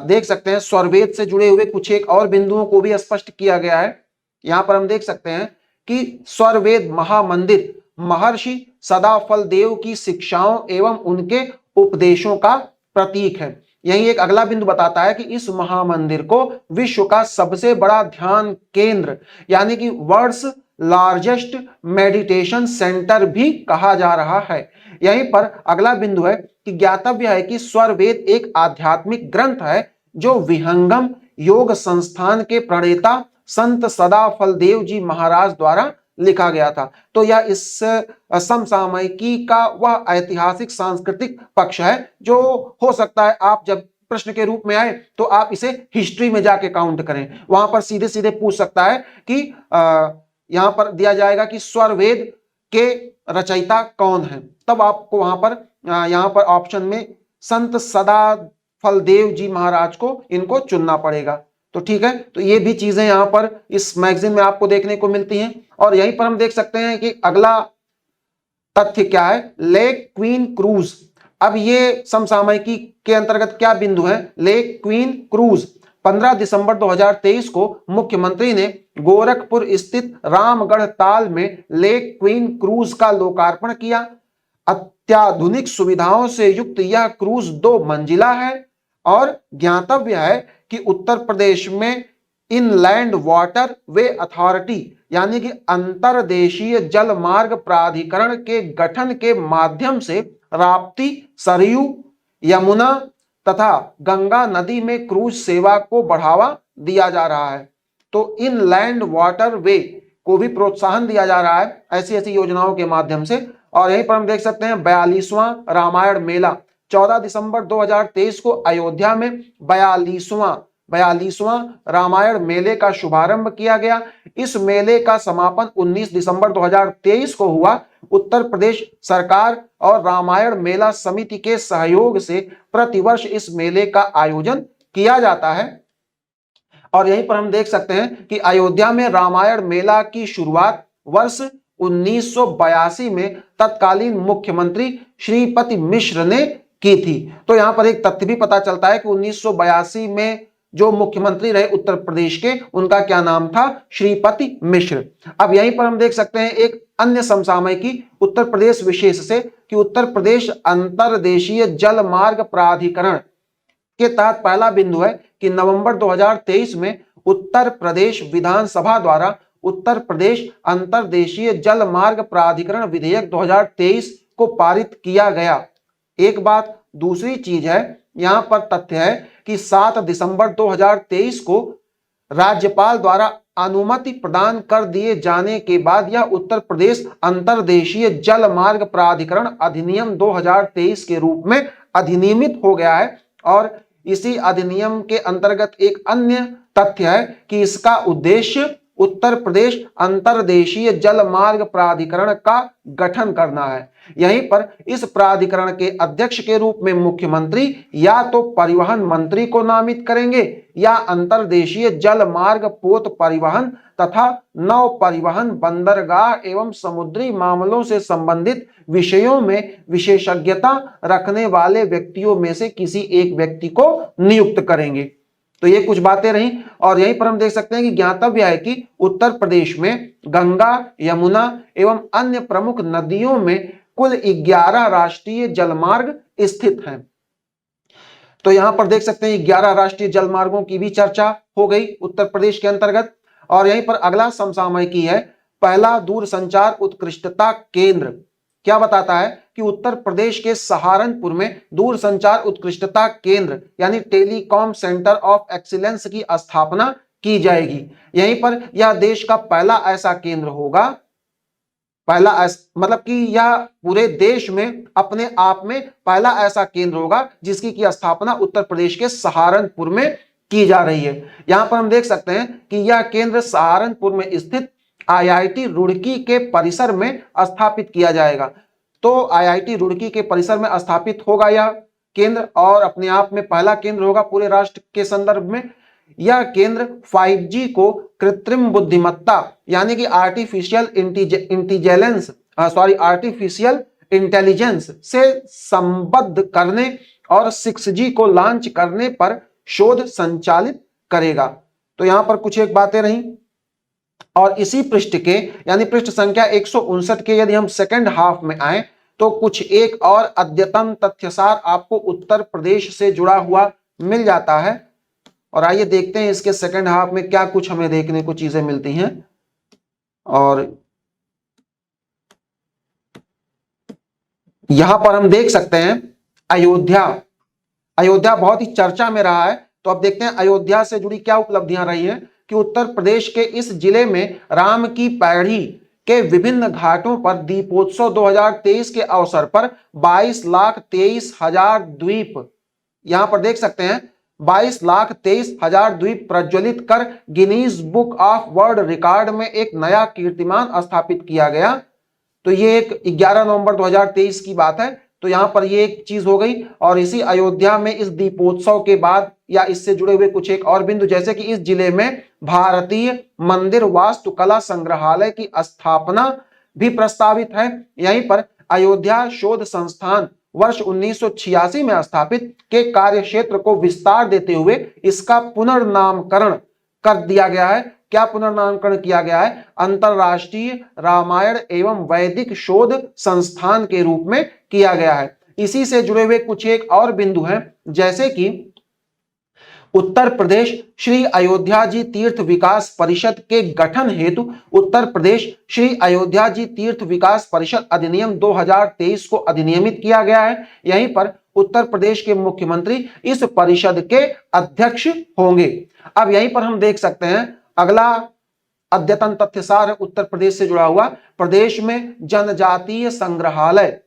A: देख सकते हैं स्वरवेद से जुड़े हुए कुछ एक और बिंदुओं को भी स्पष्ट किया गया है। यहां पर हम देख सकते हैं कि स्वरवेद महामंदिर महर्षि सदाफल देव की शिक्षाओं एवं उनके उपदेशों का प्रतीक है। यही एक अगला बिंदु बताता है कि इस महामंदिर को विश्व का सबसे बड़ा ध्यान केंद्र यानी कि वर्ल्ड्स लार्जेस्ट मेडिटेशन सेंटर भी कहा जा रहा है। यहीं पर अगला बिंदु है कि ज्ञातव्य है कि स्वरवेद एक आध्यात्मिक ग्रंथ है जो विहंगम योग संस्थान के प्रणेता संत सदाफलदेव जी महाराज द्वारा लिखा गया था। तो यह इस समसामयिकी का वह ऐतिहासिक सांस्कृतिक पक्ष है जो हो सकता है आप जब प्रश्न के रूप में आए तो आप इसे हिस्ट्री में जाके काउंट करें, वहां पर सीधे सीधे पूछ सकता है कि यहां पर दिया जाएगा कि स्वरवेद के रचयिता कौन है, तब आपको वहां पर यहां पर ऑप्शन में संत सदाफलदेव जी महाराज को इनको चुनना पड़ेगा। तो ठीक है, तो ये भी चीजें यहां पर इस मैगजीन में आपको देखने को मिलती हैं। और यहीं पर हम देख सकते हैं कि अगला तथ्य क्या है, लेक क्वीन क्रूज। अब ये समसामयिकी के अंतर्गत क्या बिंदु है, लेक क्वीन क्रूज 15 दिसंबर 2023 को मुख्यमंत्री ने गोरखपुर स्थित रामगढ़ ताल में लेक क्वीन क्रूज का लोकार्पण किया। अत्याधुनिक सुविधाओं से युक्त यह क्रूज 2 मंजिला है और ज्ञातव्य है कि उत्तर प्रदेश में इनलैंड वाटर वे अथॉरिटी यानी कि अंतर्देशीय जल मार्ग प्राधिकरण के गठन के माध्यम से राप्ती, सरयू, यमुना तथा गंगा नदी में क्रूज सेवा को बढ़ावा दिया जा रहा है। तो इनलैंड वाटर वे को भी प्रोत्साहन दिया जा रहा है ऐसी ऐसी योजनाओं के माध्यम से। और यहीं पर हम देख सकते हैं 42वां रामायण मेला 14 दिसंबर 2023 को अयोध्या में 42वां रामायण मेले का शुभारंभ किया गया। इस मेले का समापन 19 दिसंबर 2023 को हुआ। उत्तर प्रदेश सरकार और रामायण मेला समिति के सहयोग से प्रतिवर्ष इस मेले का आयोजन किया जाता है। और यहीं पर हम देख सकते हैं कि अयोध्या में रामायण मेला की शुरुआत वर्ष 1982 में तत्कालीन मुख्यमंत्री श्रीपति मिश्र ने की थी। तो यहां पर एक तथ्य भी पता चलता है कि 1982 में जो मुख्यमंत्री रहे उत्तर प्रदेश के, उनका क्या नाम था, श्रीपति मिश्र। अब यहीं पर हम देख सकते हैं एक अन्य समसामयिकी उत्तर प्रदेश विशेष से कि उत्तर प्रदेश अंतर्देशीय जल मार्ग प्राधिकरण के तहत पहला बिंदु है कि नवंबर 2023 में उत्तर प्रदेश विधानसभा द्वारा उत्तर प्रदेश अंतर्देशीय जल मार्ग प्राधिकरण विधेयक 2023 को पारित किया गया। एक बात, दूसरी चीज है यहां पर तथ्य है कि 7 दिसंबर 2023 को राज्यपाल द्वारा अनुमति प्रदान कर दिए जाने के बाद यह उत्तर प्रदेश अंतर्देशीय जल मार्ग प्राधिकरण अधिनियम 2023 के रूप में अधिनियमित हो गया है। और इसी अधिनियम के अंतर्गत एक अन्य तथ्य है कि इसका उद्देश्य उत्तर प्रदेश अंतर्देशीय जल मार्ग प्राधिकरण का गठन करना है। यहीं पर इस प्राधिकरण के अध्यक्ष के रूप में मुख्यमंत्री या तो परिवहन मंत्री को नामित करेंगे या अंतर्देशीय जल मार्ग, पोत परिवहन तथा नौ परिवहन, बंदरगाह एवं समुद्री मामलों से संबंधित विषयों में विशेषज्ञता रखने वाले व्यक्तियों में से किसी एक व्यक्ति को नियुक्त करेंगे। तो ये कुछ बातें रही। और यहीं पर हम देख सकते हैं कि ज्ञातव्य है कि उत्तर प्रदेश में गंगा, यमुना एवं अन्य प्रमुख नदियों में कुल 11 राष्ट्रीय जलमार्ग स्थित हैं। तो यहां पर देख सकते हैं 11 राष्ट्रीय जलमार्गों की भी चर्चा हो गई उत्तर प्रदेश के अंतर्गत। और यहीं पर अगला समसामयिकी है पहला दूरसंचार उत्कृष्टता केंद्र। क्या बताता है कि उत्तर प्रदेश के सहारनपुर में दूरसंचार उत्कृष्टता केंद्र यानी टेलीकॉम सेंटर ऑफ एक्सीलेंस की स्थापना की जाएगी। यहीं पर यह देश का पहला ऐसा केंद्र होगा, मतलब कि यह पूरे देश में अपने आप में पहला ऐसा केंद्र होगा जिसकी की स्थापना उत्तर प्रदेश के सहारनपुर में की जा रही है। यहां पर हम देख सकते हैं कि यह केंद्र सहारनपुर में स्थित आईआईटी रुड़की के परिसर में स्थापित किया जाएगा। तो आईआईटी रुड़की के परिसर में स्थापित होगा यह केंद्र और अपने आप में पहला केंद्र होगा पूरे राष्ट्र के संदर्भ में। यह केंद्र 5G को कृत्रिम बुद्धिमत्ता यानी कि आर्टिफिशियल इंटेलिजेंस से संबद्ध करने और 6G को लॉन्च करने पर शोध संचालित करेगा। तो यहां पर कुछ एक बातें रही। और इसी पृष्ठ के यानी पृष्ठ संख्या 159 के यदि हम सेकंड हाफ में आए तो कुछ एक और अद्यतन तथ्यसार आपको उत्तर प्रदेश से जुड़ा हुआ मिल जाता है। और आइए देखते हैं इसके सेकंड हाफ में क्या कुछ हमें देखने को चीजें मिलती हैं। और यहां पर हम देख सकते हैं अयोध्या, अयोध्या बहुत ही चर्चा में रहा है। तो अब देखते हैं अयोध्या से जुड़ी क्या उपलब्धियां रही हैं कि उत्तर प्रदेश के इस जिले में राम की पैड़ी के विभिन्न घाटों पर दीपोत्सव 2023 के अवसर पर 22,23,000 द्वीप, यहां पर देख सकते हैं 22,23,000 द्वीप प्रज्वलित कर Guinness book of world record में एक नया कीर्तिमान स्थापित किया गया। तो ये एक 11 नवंबर 2023 की बात है। तो यहां पर ये एक चीज हो गई। और इसी अयोध्या में इस दीपोत्सव के बाद या इससे जुड़े हुए कुछ एक और बिंदु, जैसे कि इस जिले में भारतीय मंदिर वास्तुकला संग्रहालय की स्थापना भी प्रस्तावित है। यहीं पर अयोध्या शोध संस्थान वर्ष 1986 में स्थापित के कार्य क्षेत्र को विस्तार देते हुए इसका पुनर्नामकरण कर दिया गया है। क्या पुनर्नामकरण किया गया है? अंतरराष्ट्रीय रामायण एवं वैदिक शोध संस्थान के रूप में किया गया है। इसी से जुड़े हुए कुछ एक और बिंदु हैं, जैसे कि उत्तर प्रदेश श्री अयोध्या जी तीर्थ विकास परिषद के गठन हेतु उत्तर प्रदेश श्री अयोध्या जी तीर्थ विकास परिषद अधिनियम 2023 को अधिनियमित किया गया है। यहीं पर उत्तर प्रदेश के मुख्यमंत्री इस परिषद के अध्यक्ष होंगे। अब यहीं पर हम देख सकते हैं अगला अद्यतन तथ्यसार है उत्तर प्रदेश से जुड़ा हुआ। प्रदेश में जनजातीय संग्रहालय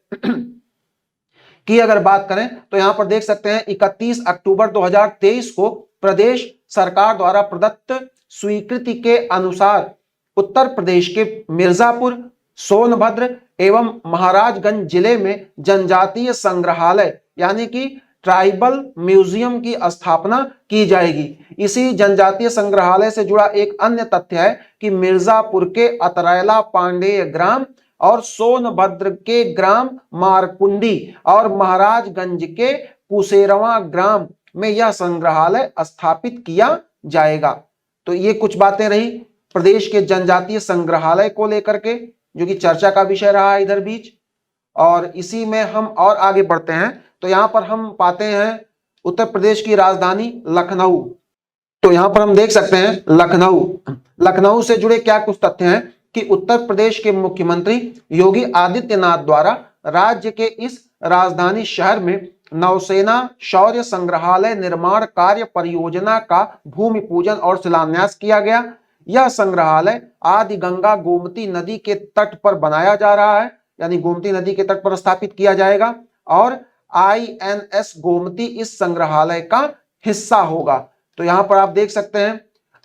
A: की अगर बात करें तो यहां पर देख सकते हैं 31 अक्टूबर 2023 को प्रदेश सरकार द्वारा प्रदत्त स्वीकृति के अनुसार उत्तर प्रदेश के मिर्जापुर, सोनभद्र एवं महाराजगंज जिले में जनजातीय संग्रहालय यानी कि ट्राइबल म्यूजियम की स्थापना की जाएगी। इसी जनजातीय संग्रहालय से जुड़ा एक अन्य तथ्य है कि मिर्जापुर के अतरैला पांडेय ग्राम और सोनभद्र के ग्राम मारकुंडी और महाराजगंज के कुसेरवा ग्राम में यह संग्रहालय स्थापित किया जाएगा। तो ये कुछ बातें रही प्रदेश के जनजातीय संग्रहालय को लेकर के, जो कि चर्चा का विषय रहा है इधर बीच। और इसी में हम और आगे बढ़ते हैं तो यहां पर हम पाते हैं उत्तर प्रदेश की राजधानी लखनऊ। तो यहां पर हम देख सकते हैं लखनऊ से जुड़े क्या कुछ तथ्य हैं कि उत्तर प्रदेश के मुख्यमंत्री योगी आदित्यनाथ द्वारा राज्य के इस राजधानी शहर में नौसेना शौर्य संग्रहालय निर्माण कार्य परियोजना का भूमि पूजन और शिलान्यास किया गया। यह संग्रहालय आदि गंगा गोमती नदी के तट पर बनाया जा रहा है, यानी गोमती नदी के तट पर स्थापित किया जाएगा। और INS गोमती इस संग्रहालय का हिस्सा होगा। तो यहां पर आप देख सकते हैं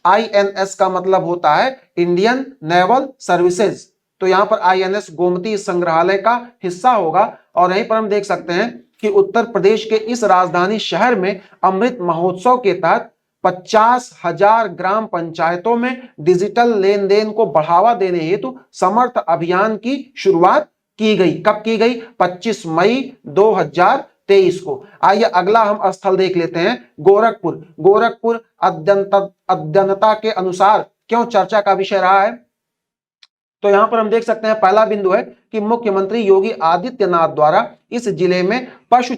A: INS का मतलब होता है इंडियन नेवल सर्विसेज। तो यहां पर INS गोमती इस संग्रहालय का हिस्सा होगा। और यहीं पर हम देख सकते हैं कि उत्तर प्रदेश के इस राजधानी शहर में अमृत महोत्सव के तहत 50,000 ग्राम पंचायतों में डिजिटल लेन देन को बढ़ावा देने हेतु समर्थ अभियान की शुरुआत की गई। कब की गई? 25 मई 2023 को। आइए अगला हम स्थल देख लेते हैं गोरखपुर अद्यतनता के अनुसार क्यों चर्चा का विषय रहा है। तो यहां पर हम देख सकते हैं पहला बिंदु है कि मुख्यमंत्री योगी आदित्यनाथ द्वारा इस जिले में पशु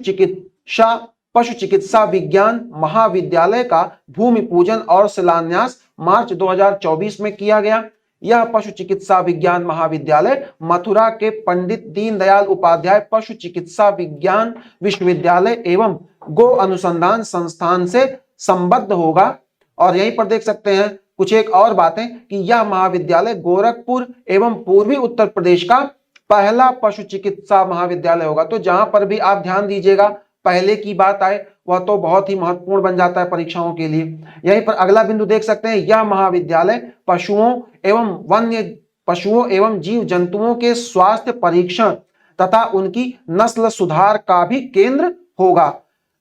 A: चिकित्सा विज्ञान महाविद्यालय का भूमि पूजन और शिलान्यास मार्च 2024 में किया गया। यह पशु चिकित्सा विज्ञान महाविद्यालय मथुरा के पंडित दीनदयाल उपाध्याय पशु चिकित्सा विज्ञान विश्वविद्यालय एवं गो अनुसंधान संस्थान से संबद्ध होगा। और यहीं पर देख सकते हैं कुछ एक और बातें कि यह महाविद्यालय गोरखपुर एवं पूर्वी उत्तर प्रदेश का पहला पशु चिकित्सा महाविद्यालय होगा। तो जहां पर भी आप ध्यान दीजिएगा पहले की बात आए वह तो बहुत ही महत्वपूर्ण बन जाता है परीक्षाओं के लिए। यहीं पर अगला बिंदु देख सकते हैं यह महाविद्यालय पशुओं एवं जीव जंतुओं के स्वास्थ्य परीक्षण तथा उनकी नस्ल सुधार का भी केंद्र होगा।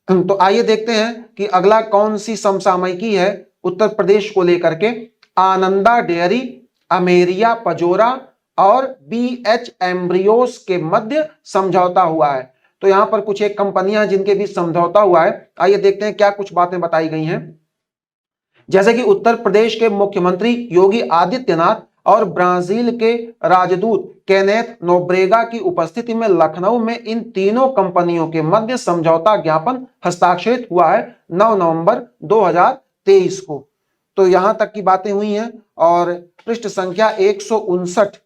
A: तो आइए देखते हैं कि अगला कौन सी समसामयिकी है उत्तर प्रदेश को लेकर के। आनंदा डेयरी, अमेरिया पजोरा और BH एम्ब्रियोस के मध्य समझौता हुआ है। तो यहां पर कुछ एक कंपनियां जिनके बीच समझौता हुआ है। आइए देखते हैं क्या कुछ बातें बताई गई हैं। जैसे कि उत्तर प्रदेश के मुख्यमंत्री योगी आदित्यनाथ और ब्राजील के राजदूत केनेथ नोब्रेगा की उपस्थिति में लखनऊ में इन तीनों कंपनियों के मध्य समझौता ज्ञापन हस्ताक्षरित हुआ है 9 नवंबर 2023 को। तो यहां तक की बातें हुई हैं। और पृष्ठ संख्या 159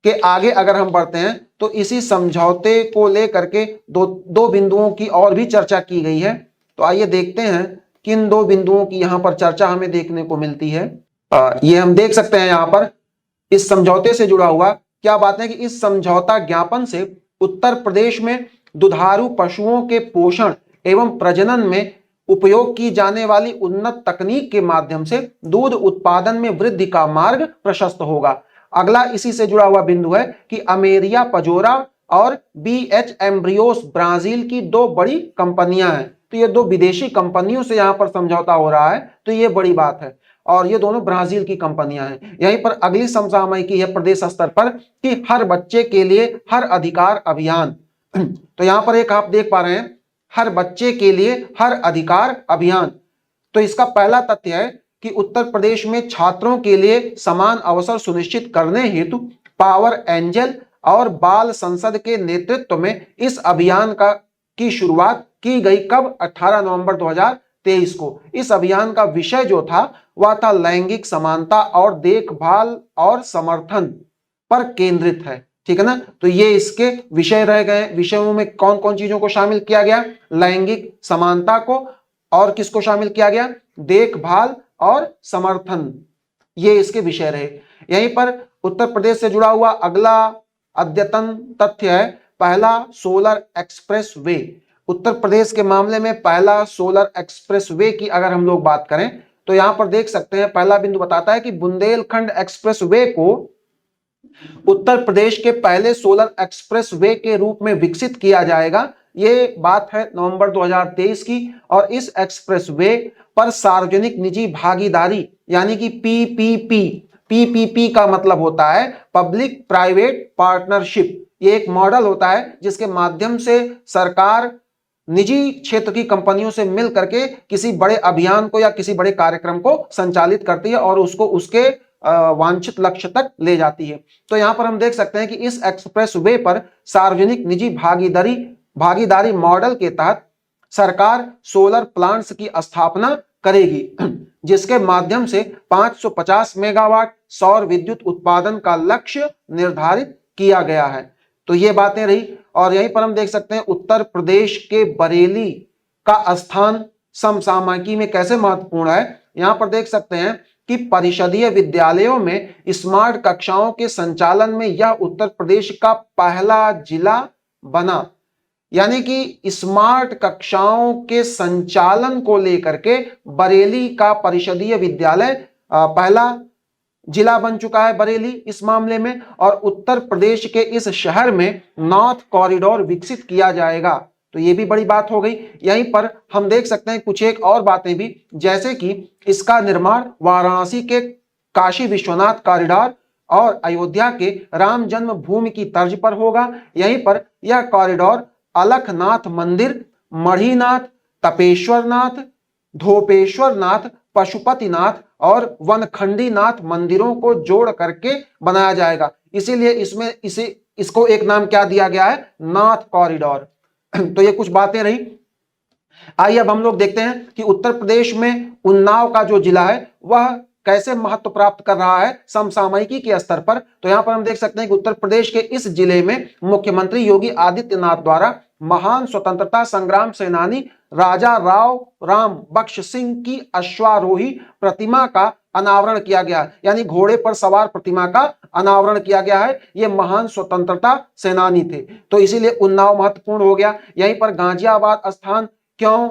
A: के आगे अगर हम बढ़ते हैं तो इसी समझौते को लेकर के दो बिंदुओं की और भी चर्चा की गई है। तो आइए देखते हैं किन दो बिंदुओं की यहां पर चर्चा हमें देखने को मिलती है। ये हम देख सकते हैं यहां पर इस समझौते से जुड़ा हुआ क्या बात है कि इस समझौता ज्ञापन से उत्तर प्रदेश में दुधारू पशुओं के पोषण एवं प्रजनन में उपयोग की जाने वाली उन्नत तकनीक के माध्यम से दूध उत्पादन में वृद्धि का मार्ग प्रशस्त होगा। अगला इसी से जुड़ा हुआ बिंदु है कि अमेरिया पजोरा और बीएच एम्ब्रियोस ब्राजील की दो बड़ी कंपनियां हैं। तो ये दो विदेशी कंपनियों से यहां पर समझौता हो रहा है, तो ये बड़ी बात है और ये दोनों ब्राजील की कंपनियां हैं। यहीं पर अगली समसामयिकी है प्रदेश स्तर पर कि हर बच्चे के लिए हर अधिकार अभियान। तो यहां पर एक आप देख पा रहे हैं हर बच्चे के लिए हर अधिकार अभियान। तो इसका पहला तथ्य है कि उत्तर प्रदेश में छात्रों के लिए समान अवसर सुनिश्चित करने हेतु पावर एंजल और बाल संसद के नेतृत्व में इस अभियान की शुरुआत की गई। कब? 18 नवंबर 2023 को। इस अभियान का विषय जो था वह था लैंगिक समानता और देखभाल और समर्थन पर केंद्रित है। ठीक है ना। तो ये इसके विषय रह गए। विषयों में कौन कौन चीजों को शामिल किया गया? लैंगिक समानता को, और किसको शामिल किया गया? देखभाल और समर्थन। ये इसके विषय रहे। यहीं पर उत्तर प्रदेश से जुड़ा हुआ अगला अद्यतन तथ्य है पहला solar express way. Uttar Pradesh के मामले में पहला सोलर एक्सप्रेस वे की अगर हम लोग बात करें तो यहां पर देख सकते हैं पहला बिंदु बताता है कि बुंदेलखंड एक्सप्रेस वे को उत्तर प्रदेश के पहले सोलर एक्सप्रेस वे के रूप में विकसित किया जाएगा। ये बात है नवंबर 2023 की। और इस एक्सप्रेस वे पर सार्वजनिक निजी भागीदारी यानी कि पीपीपी का मतलब होता है पब्लिक प्राइवेट पार्टनरशिप। ये एक मॉडल होता है जिसके माध्यम से सरकार निजी क्षेत्र की कंपनियों से मिल करके किसी बड़े अभियान को या किसी बड़े कार्यक्रम को संचालित करती है और उसको उसके वांछित लक्ष्य तक ले जाती है। तो यहां पर हम देख सकते हैं कि इस एक्सप्रेस वे पर सार्वजनिक निजी भागीदारी मॉडल के तहत सरकार सोलर प्लांट्स की स्थापना करेगी जिसके माध्यम से 550 मेगावाट सौर विद्युत उत्पादन का लक्ष्य निर्धारित किया गया है। तो ये बातें रही। और यहीं पर हम देख सकते हैं उत्तर प्रदेश के बरेली का स्थान समसामयिकी में कैसे महत्वपूर्ण है। यहां पर देख सकते हैं कि परिषदीय विद्यालयों में स्मार्ट कक्षाओं के संचालन में यह उत्तर प्रदेश का पहला जिला बना। यानी कि स्मार्ट कक्षाओं के संचालन को लेकर के बरेली का परिषदीय विद्यालय पहला जिला बन चुका है बरेली इस मामले में। और उत्तर प्रदेश के इस शहर में नॉर्थ कॉरिडोर विकसित किया जाएगा। तो ये भी बड़ी बात हो गई। यहीं पर हम देख सकते हैं कुछ एक और बातें भी, जैसे कि इसका निर्माण वाराणसी के काशी विश्वनाथ कॉरिडोर और अयोध्या के राम जन्म भूमि की तर्ज पर होगा। यहीं पर यह कॉरिडोर अलखनाथ मंदिर, मणिनाथ, तपेश्वरनाथ, धोपेश्वरनाथ, पशुपतिनाथ और वनखंडी नाथ मंदिरों को जोड़ करके बनाया जाएगा। इसीलिए इसको एक नाम क्या दिया गया है? नाथ कॉरिडोर। तो ये कुछ बातें रही। आइए अब हम लोग देखते हैं कि उत्तर प्रदेश में उन्नाव का जो जिला है वह कैसे महत्व प्राप्त कर रहा है समसामयिकी के स्तर पर। तो यहां पर हम देख सकते हैं कि उत्तर प्रदेश के इस जिले में मुख्यमंत्री योगी आदित्यनाथ द्वारा महान स्वतंत्रता संग्राम सेनानी राजा राव राम बख्श सिंह की अश्वारोही प्रतिमा का अनावरण किया गया। यानी घोड़े पर सवार प्रतिमा का अनावरण किया गया है। ये महान स्वतंत्रता सेनानी थे, तो इसीलिए उन्नाव महत्वपूर्ण हो गया। यहीं पर गाजियाबाद स्थान क्यों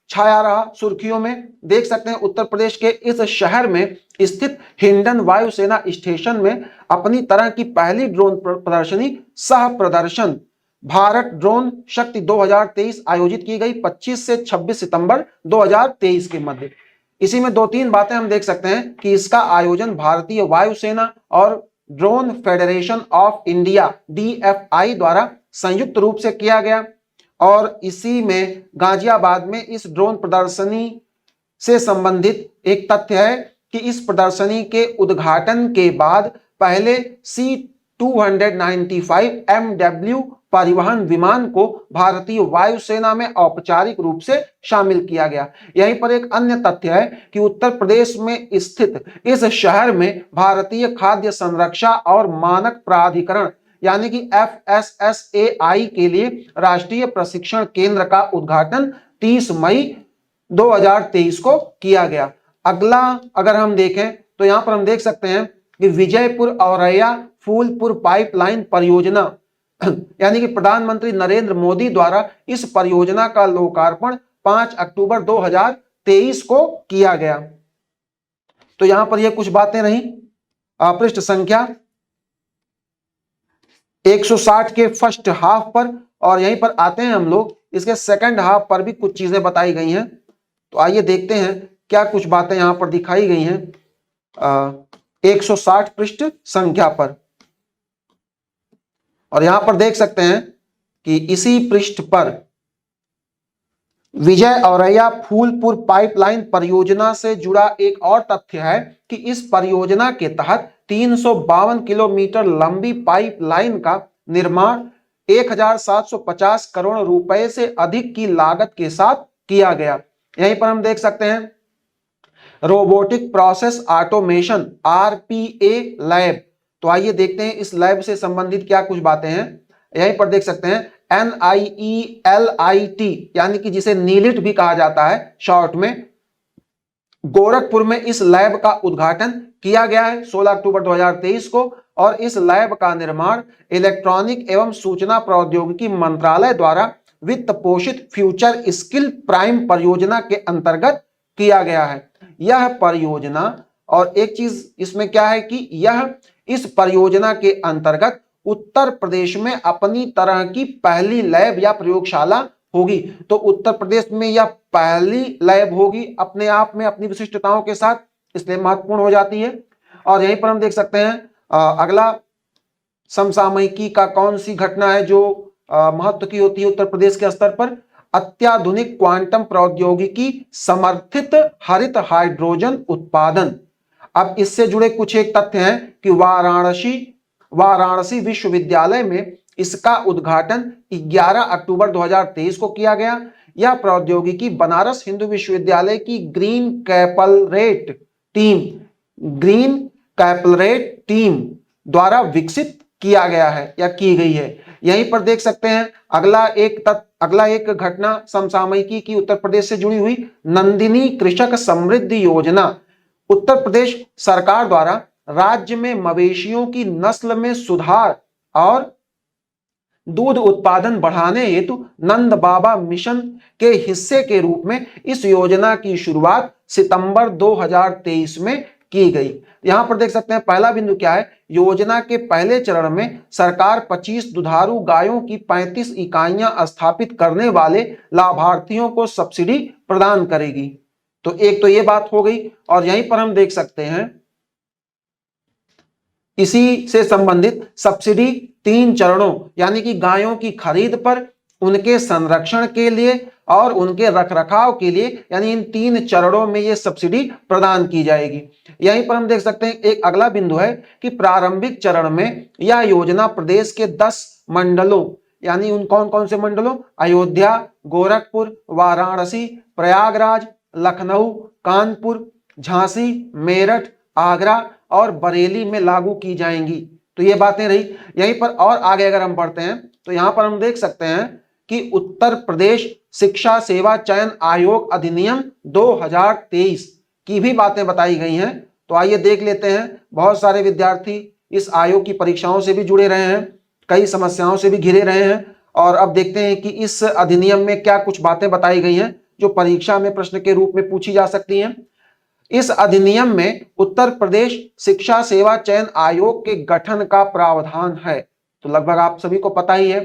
A: छाया रहा सुर्खियों में? देख सकते हैं उत्तर प्रदेश के इस शहर में स्थित हिंडन वायुसेना स्टेशन में अपनी तरह की पहली ड्रोन प्रदर्शनी सह प्रदर्शन भारत ड्रोन शक्ति 2023 आयोजित की गई 25 से 26 सितंबर 2023 के मध्य। इसी में दो तीन बातें हम देख सकते हैं कि इसका आयोजन भारतीय वायुसेना और drone federation of India DFI द्वारा संयुक्त रूप से किया गया। और इसी में गाजियाबाद में इस ड्रोन प्रदर्शनी से संबंधित एक तथ्य है कि इस प्रदर्शनी के उद्घाटन के बाद पहले C2 295 MW परिवहन विमान को भारतीय वायुसेना में औपचारिक रूप से शामिल किया गया। यहीं पर एक अन्य तथ्य है कि उत्तर प्रदेश में स्थित इस शहर में भारतीय खाद्य संरक्षा और मानक प्राधिकरण यानी कि FSSAI के लिए राष्ट्रीय प्रशिक्षण केंद्र का उद्घाटन 30 मई 2023 को किया गया। अगला अगर हम देखें तो यहां पर हम देख सकते हैं कि विजयपुर औरैया फूलपुर पाइपलाइन परियोजना यानी कि प्रधानमंत्री नरेंद्र मोदी द्वारा इस परियोजना का लोकार्पण 5 अक्टूबर 2023 को किया गया। तो यहां पर यह कुछ बातें रही। पृष्ठ संख्या 160 के फर्स्ट हाफ पर, और यहीं पर आते हैं हम लोग इसके सेकंड हाफ पर भी कुछ चीजें बताई गई हैं। तो आइए देखते हैं क्या कुछ बातें यहां पर दिखाई गई हैं 160 पृष्ठ संख्या पर। और यहां पर देख सकते हैं कि इसी पृष्ठ पर विजय औरैया फूलपुर पाइपलाइन परियोजना से जुड़ा एक और तथ्य है कि इस परियोजना के तहत 352 किलोमीटर लंबी पाइपलाइन का निर्माण 1750 करोड़ रुपए से अधिक की लागत के साथ किया गया। यहीं पर हम देख सकते हैं robotic process automation RPA lab. तो आइए देखते हैं इस लैब से संबंधित क्या कुछ बातें हैं। यहीं पर देख सकते हैं NIELIT यानी कि जिसे नीलिट भी कहा जाता है शॉर्ट में, गोरखपुर में इस लैब का उद्घाटन किया गया है 16 अक्टूबर 2023 को। और इस लैब का निर्माण इलेक्ट्रॉनिक एवं सूचना प्रौद्योगिकी मंत्रालय द्वारा वित्त पोषित फ्यूचर स्किल प्राइम परियोजना के अंतर्गत किया गया है। यह परियोजना, और एक चीज इसमें क्या है कि यह इस परियोजना के अंतर्गत उत्तर प्रदेश में अपनी तरह की पहली लैब या प्रयोगशाला होगी। तो उत्तर प्रदेश में यह पहली लैब होगी अपने आप में अपनी विशिष्टताओं के साथ, इसलिए महत्वपूर्ण हो जाती है। और यहीं पर हम देख सकते हैं अगला समसामयिकी का कौन सी घटना है जो महत्व की होती है उत्तर प्रदेश के स्तर पर। अत्याधुनिक क्वांटम प्रौद्योगिकी समर्थित हरित हाइड्रोजन उत्पादन। अब इससे जुड़े कुछ एक तथ्य हैं कि वाराणसी विश्वविद्यालय में इसका उद्घाटन 11 अक्टूबर 2023 को किया गया। यह प्रौद्योगिकी बनारस हिंदू विश्वविद्यालय की ग्रीन कैपलरेट टीम द्वारा विकसित किया गया है या की गई है। यहीं पर देख सकते हैं अगला एक घटना समसामयिकी की उत्तर प्रदेश से जुड़ी हुई, नंदिनी कृषक समृद्धि योजना। उत्तर प्रदेश सरकार द्वारा राज्य में मवेशियों की नस्ल में सुधार और दूध उत्पादन बढ़ाने हेतु नंद बाबा मिशन के हिस्से के रूप में इस योजना की शुरुआत सितंबर 2023 में की गई। यहां पर देख सकते हैं पहला बिंदु क्या है, योजना के पहले चरण में सरकार 25 दुधारू गायों की 35 इकाइयां स्थापित करने वाले लाभार्थियों को सब्सिडी प्रदान करेगी। तो एक तो ये बात हो गई। और यहीं पर हम देख सकते हैं इसी से संबंधित सब्सिडी 3 चरणों यानी कि गायों की खरीद पर, उनके संरक्षण के लिए और उनके रखरखाव के लिए, यानी इन 3 चरणों में ये सब्सिडी प्रदान की जाएगी। यहीं पर हम देख सकते हैं एक अगला बिंदु है कि प्रारंभिक चरण में यह योजना प्रदेश के 10 मंडलों यानी उन कौन कौन से मंडलों, अयोध्या, गोरखपुर, वाराणसी, प्रयागराज, लखनऊ, कानपुर, झांसी, मेरठ, आगरा और बरेली में लागू की जाएंगी। तो ये बातें रही। यहीं पर और आगे अगर हम बढ़ते हैं तो यहां पर हम देख सकते हैं कि उत्तर प्रदेश शिक्षा सेवा चयन आयोग अधिनियम 2023 की भी बातें बताई गई हैं। तो आइए देख लेते हैं। बहुत सारे विद्यार्थी इस आयोग की परीक्षाओं से भी जुड़े रहे हैं, कई समस्याओं से भी घिरे रहे हैं, और अब देखते हैं कि इस अधिनियम में क्या कुछ बातें बताई गई हैं जो परीक्षा में प्रश्न के रूप में पूछी जा सकती हैं। इस अधिनियम में उत्तर प्रदेश शिक्षा सेवा चयन आयोग के गठन का प्रावधान है। तो लगभग आप सभी को पता ही है।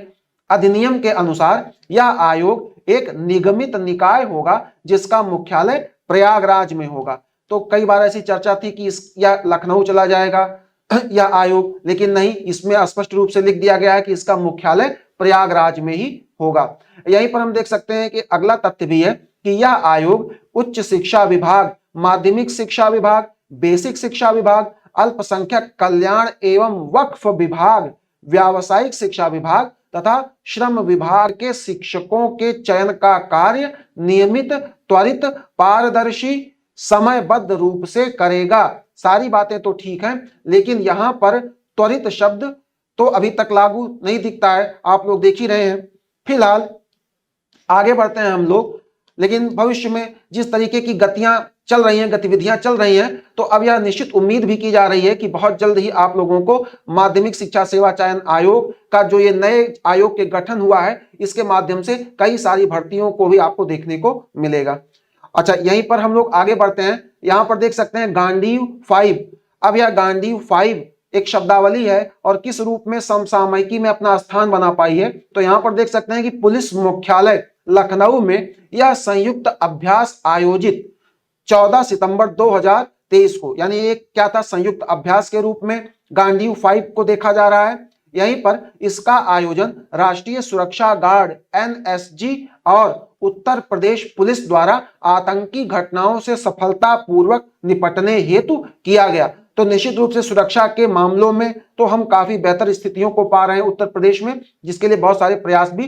A: अधिनियम के अनुसार यह आयोग एक निगमित निकाय होगा जिसका मुख्यालय प्रयागराज में होगा। तो कई बार ऐसी चर्चा थी कि या लखनऊ चला जाएगा यह आयोग, लेकिन नहीं, इसमें स्पष्ट रूप से लिख दिया गया है कि इसका मुख्यालय प्रयागराज में ही होगा। यहीं पर हम देख सकते हैं कि अगला तथ्य भी है कि यह आयोग उच्च शिक्षा विभाग, माध्यमिक शिक्षा विभाग, बेसिक शिक्षा विभाग, अल्पसंख्यक कल्याण एवं वक्फ विभाग, व्यावसायिक शिक्षा विभाग तथा श्रम विभाग के शिक्षकों के चयन का कार्य नियमित, त्वरित, पारदर्शी, समयबद्ध रूप से करेगा। सारी बातें तो ठीक हैं, लेकिन यहां पर त्वरित शब्द तो अभी तक लागू नहीं दिखता है, आप लोग देख ही रहे हैं। फिलहाल आगे बढ़ते हैं हम लोग, लेकिन भविष्य में जिस तरीके की गतियां चल रही हैं, गतिविधियां चल रही हैं, तो अब यह निश्चित उम्मीद भी की जा रही है कि बहुत जल्द ही आप लोगों को माध्यमिक शिक्षा सेवा चयन आयोग का जो ये नए आयोग के गठन हुआ है, इसके माध्यम से कई सारी भर्तियों को भी आपको देखने को मिलेगा। अच्छा, यहीं पर हम लोग आगे बढ़ते हैं। यहां पर देख सकते हैं गांडीव 5। अब यह गांडीव 5 एक शब्दावली है और किस रूप में समसामयिकी में अपना स्थान बना पाई है, तो यहां पर देख सकते हैं कि पुलिस मुख्यालय लखनऊ में यह संयुक्त अभ्यास आयोजित 14 सितंबर 2023 को, यानी एक क्या था, संयुक्त अभ्यास के रूप में गांडीव 5 को देखा जा रहा है। यहीं पर इसका आयोजन राष्ट्रीय सुरक्षा गार्ड एनएसजी और उत्तर प्रदेश पुलिस द्वारा आतंकी घटनाओं से सफलतापूर्वक निपटने हेतु किया गया। तो निश्चित रूप से सुरक्षा के मामलों में तो हम काफी बेहतर स्थितियों को पा रहे हैं उत्तर प्रदेश में, जिसके लिए बहुत सारे प्रयास भी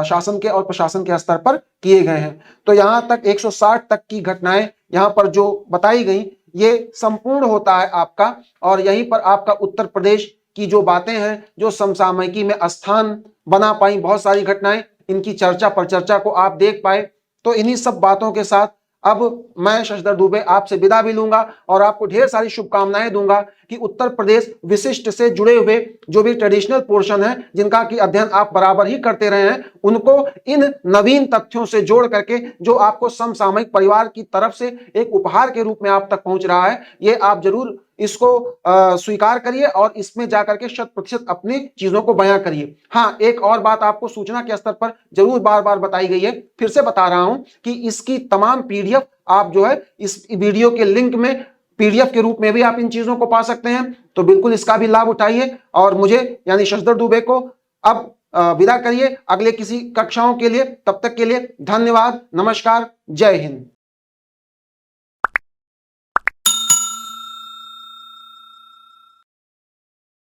A: शासन के और प्रशासन के स्तर पर किए गए हैं। तो यहां तक 160 तक की घटनाएं यहां पर जो बताई गई, ये संपूर्ण होता है आपका, और यहीं पर आपका उत्तर प्रदेश की जो बातें हैं, जो समसामयिकी में स्थान बना पाई बहुत सारी घटनाएं, इनकी चर्चा पर चर्चा को आप देख पाए। तो इन्हीं सब बातों के साथ अब मैं शशधर दुबे आपसे विदा भी लूंगा और आपको ढेर सारी शुभकामनाएं दूंगा कि उत्तर प्रदेश विशिष्ट से जुड़े हुए जो भी ट्रेडिशनल पोर्शन है, जिनका की अध्ययन आप बराबर ही करते रहे हैं, उनको इन नवीन तथ्यों से जोड़ करके जो आपको समसामयिक परिवार की तरफ से एक उपहार के रूप में आप तक पहुंच रहा है, ये आप जरूर इसको स्वीकार करिए और इसमें जाकर के 100% अपनी चीजों को बयां करिए। हाँ, एक और बात आपको सूचना के स्तर पर जरूर बार बार बताई गई है, फिर से बता रहा हूं कि इसकी तमाम पीडीएफ आप जो है इस वीडियो के लिंक में पीडीएफ के रूप में भी आप इन चीजों को पा सकते हैं। तो बिल्कुल इसका भी लाभ उठाइए और मुझे यानी शशधर दुबे को अब विदा करिए अगले किसी कक्षाओं के लिए। तब तक के लिए धन्यवाद, नमस्कार, जय हिंद।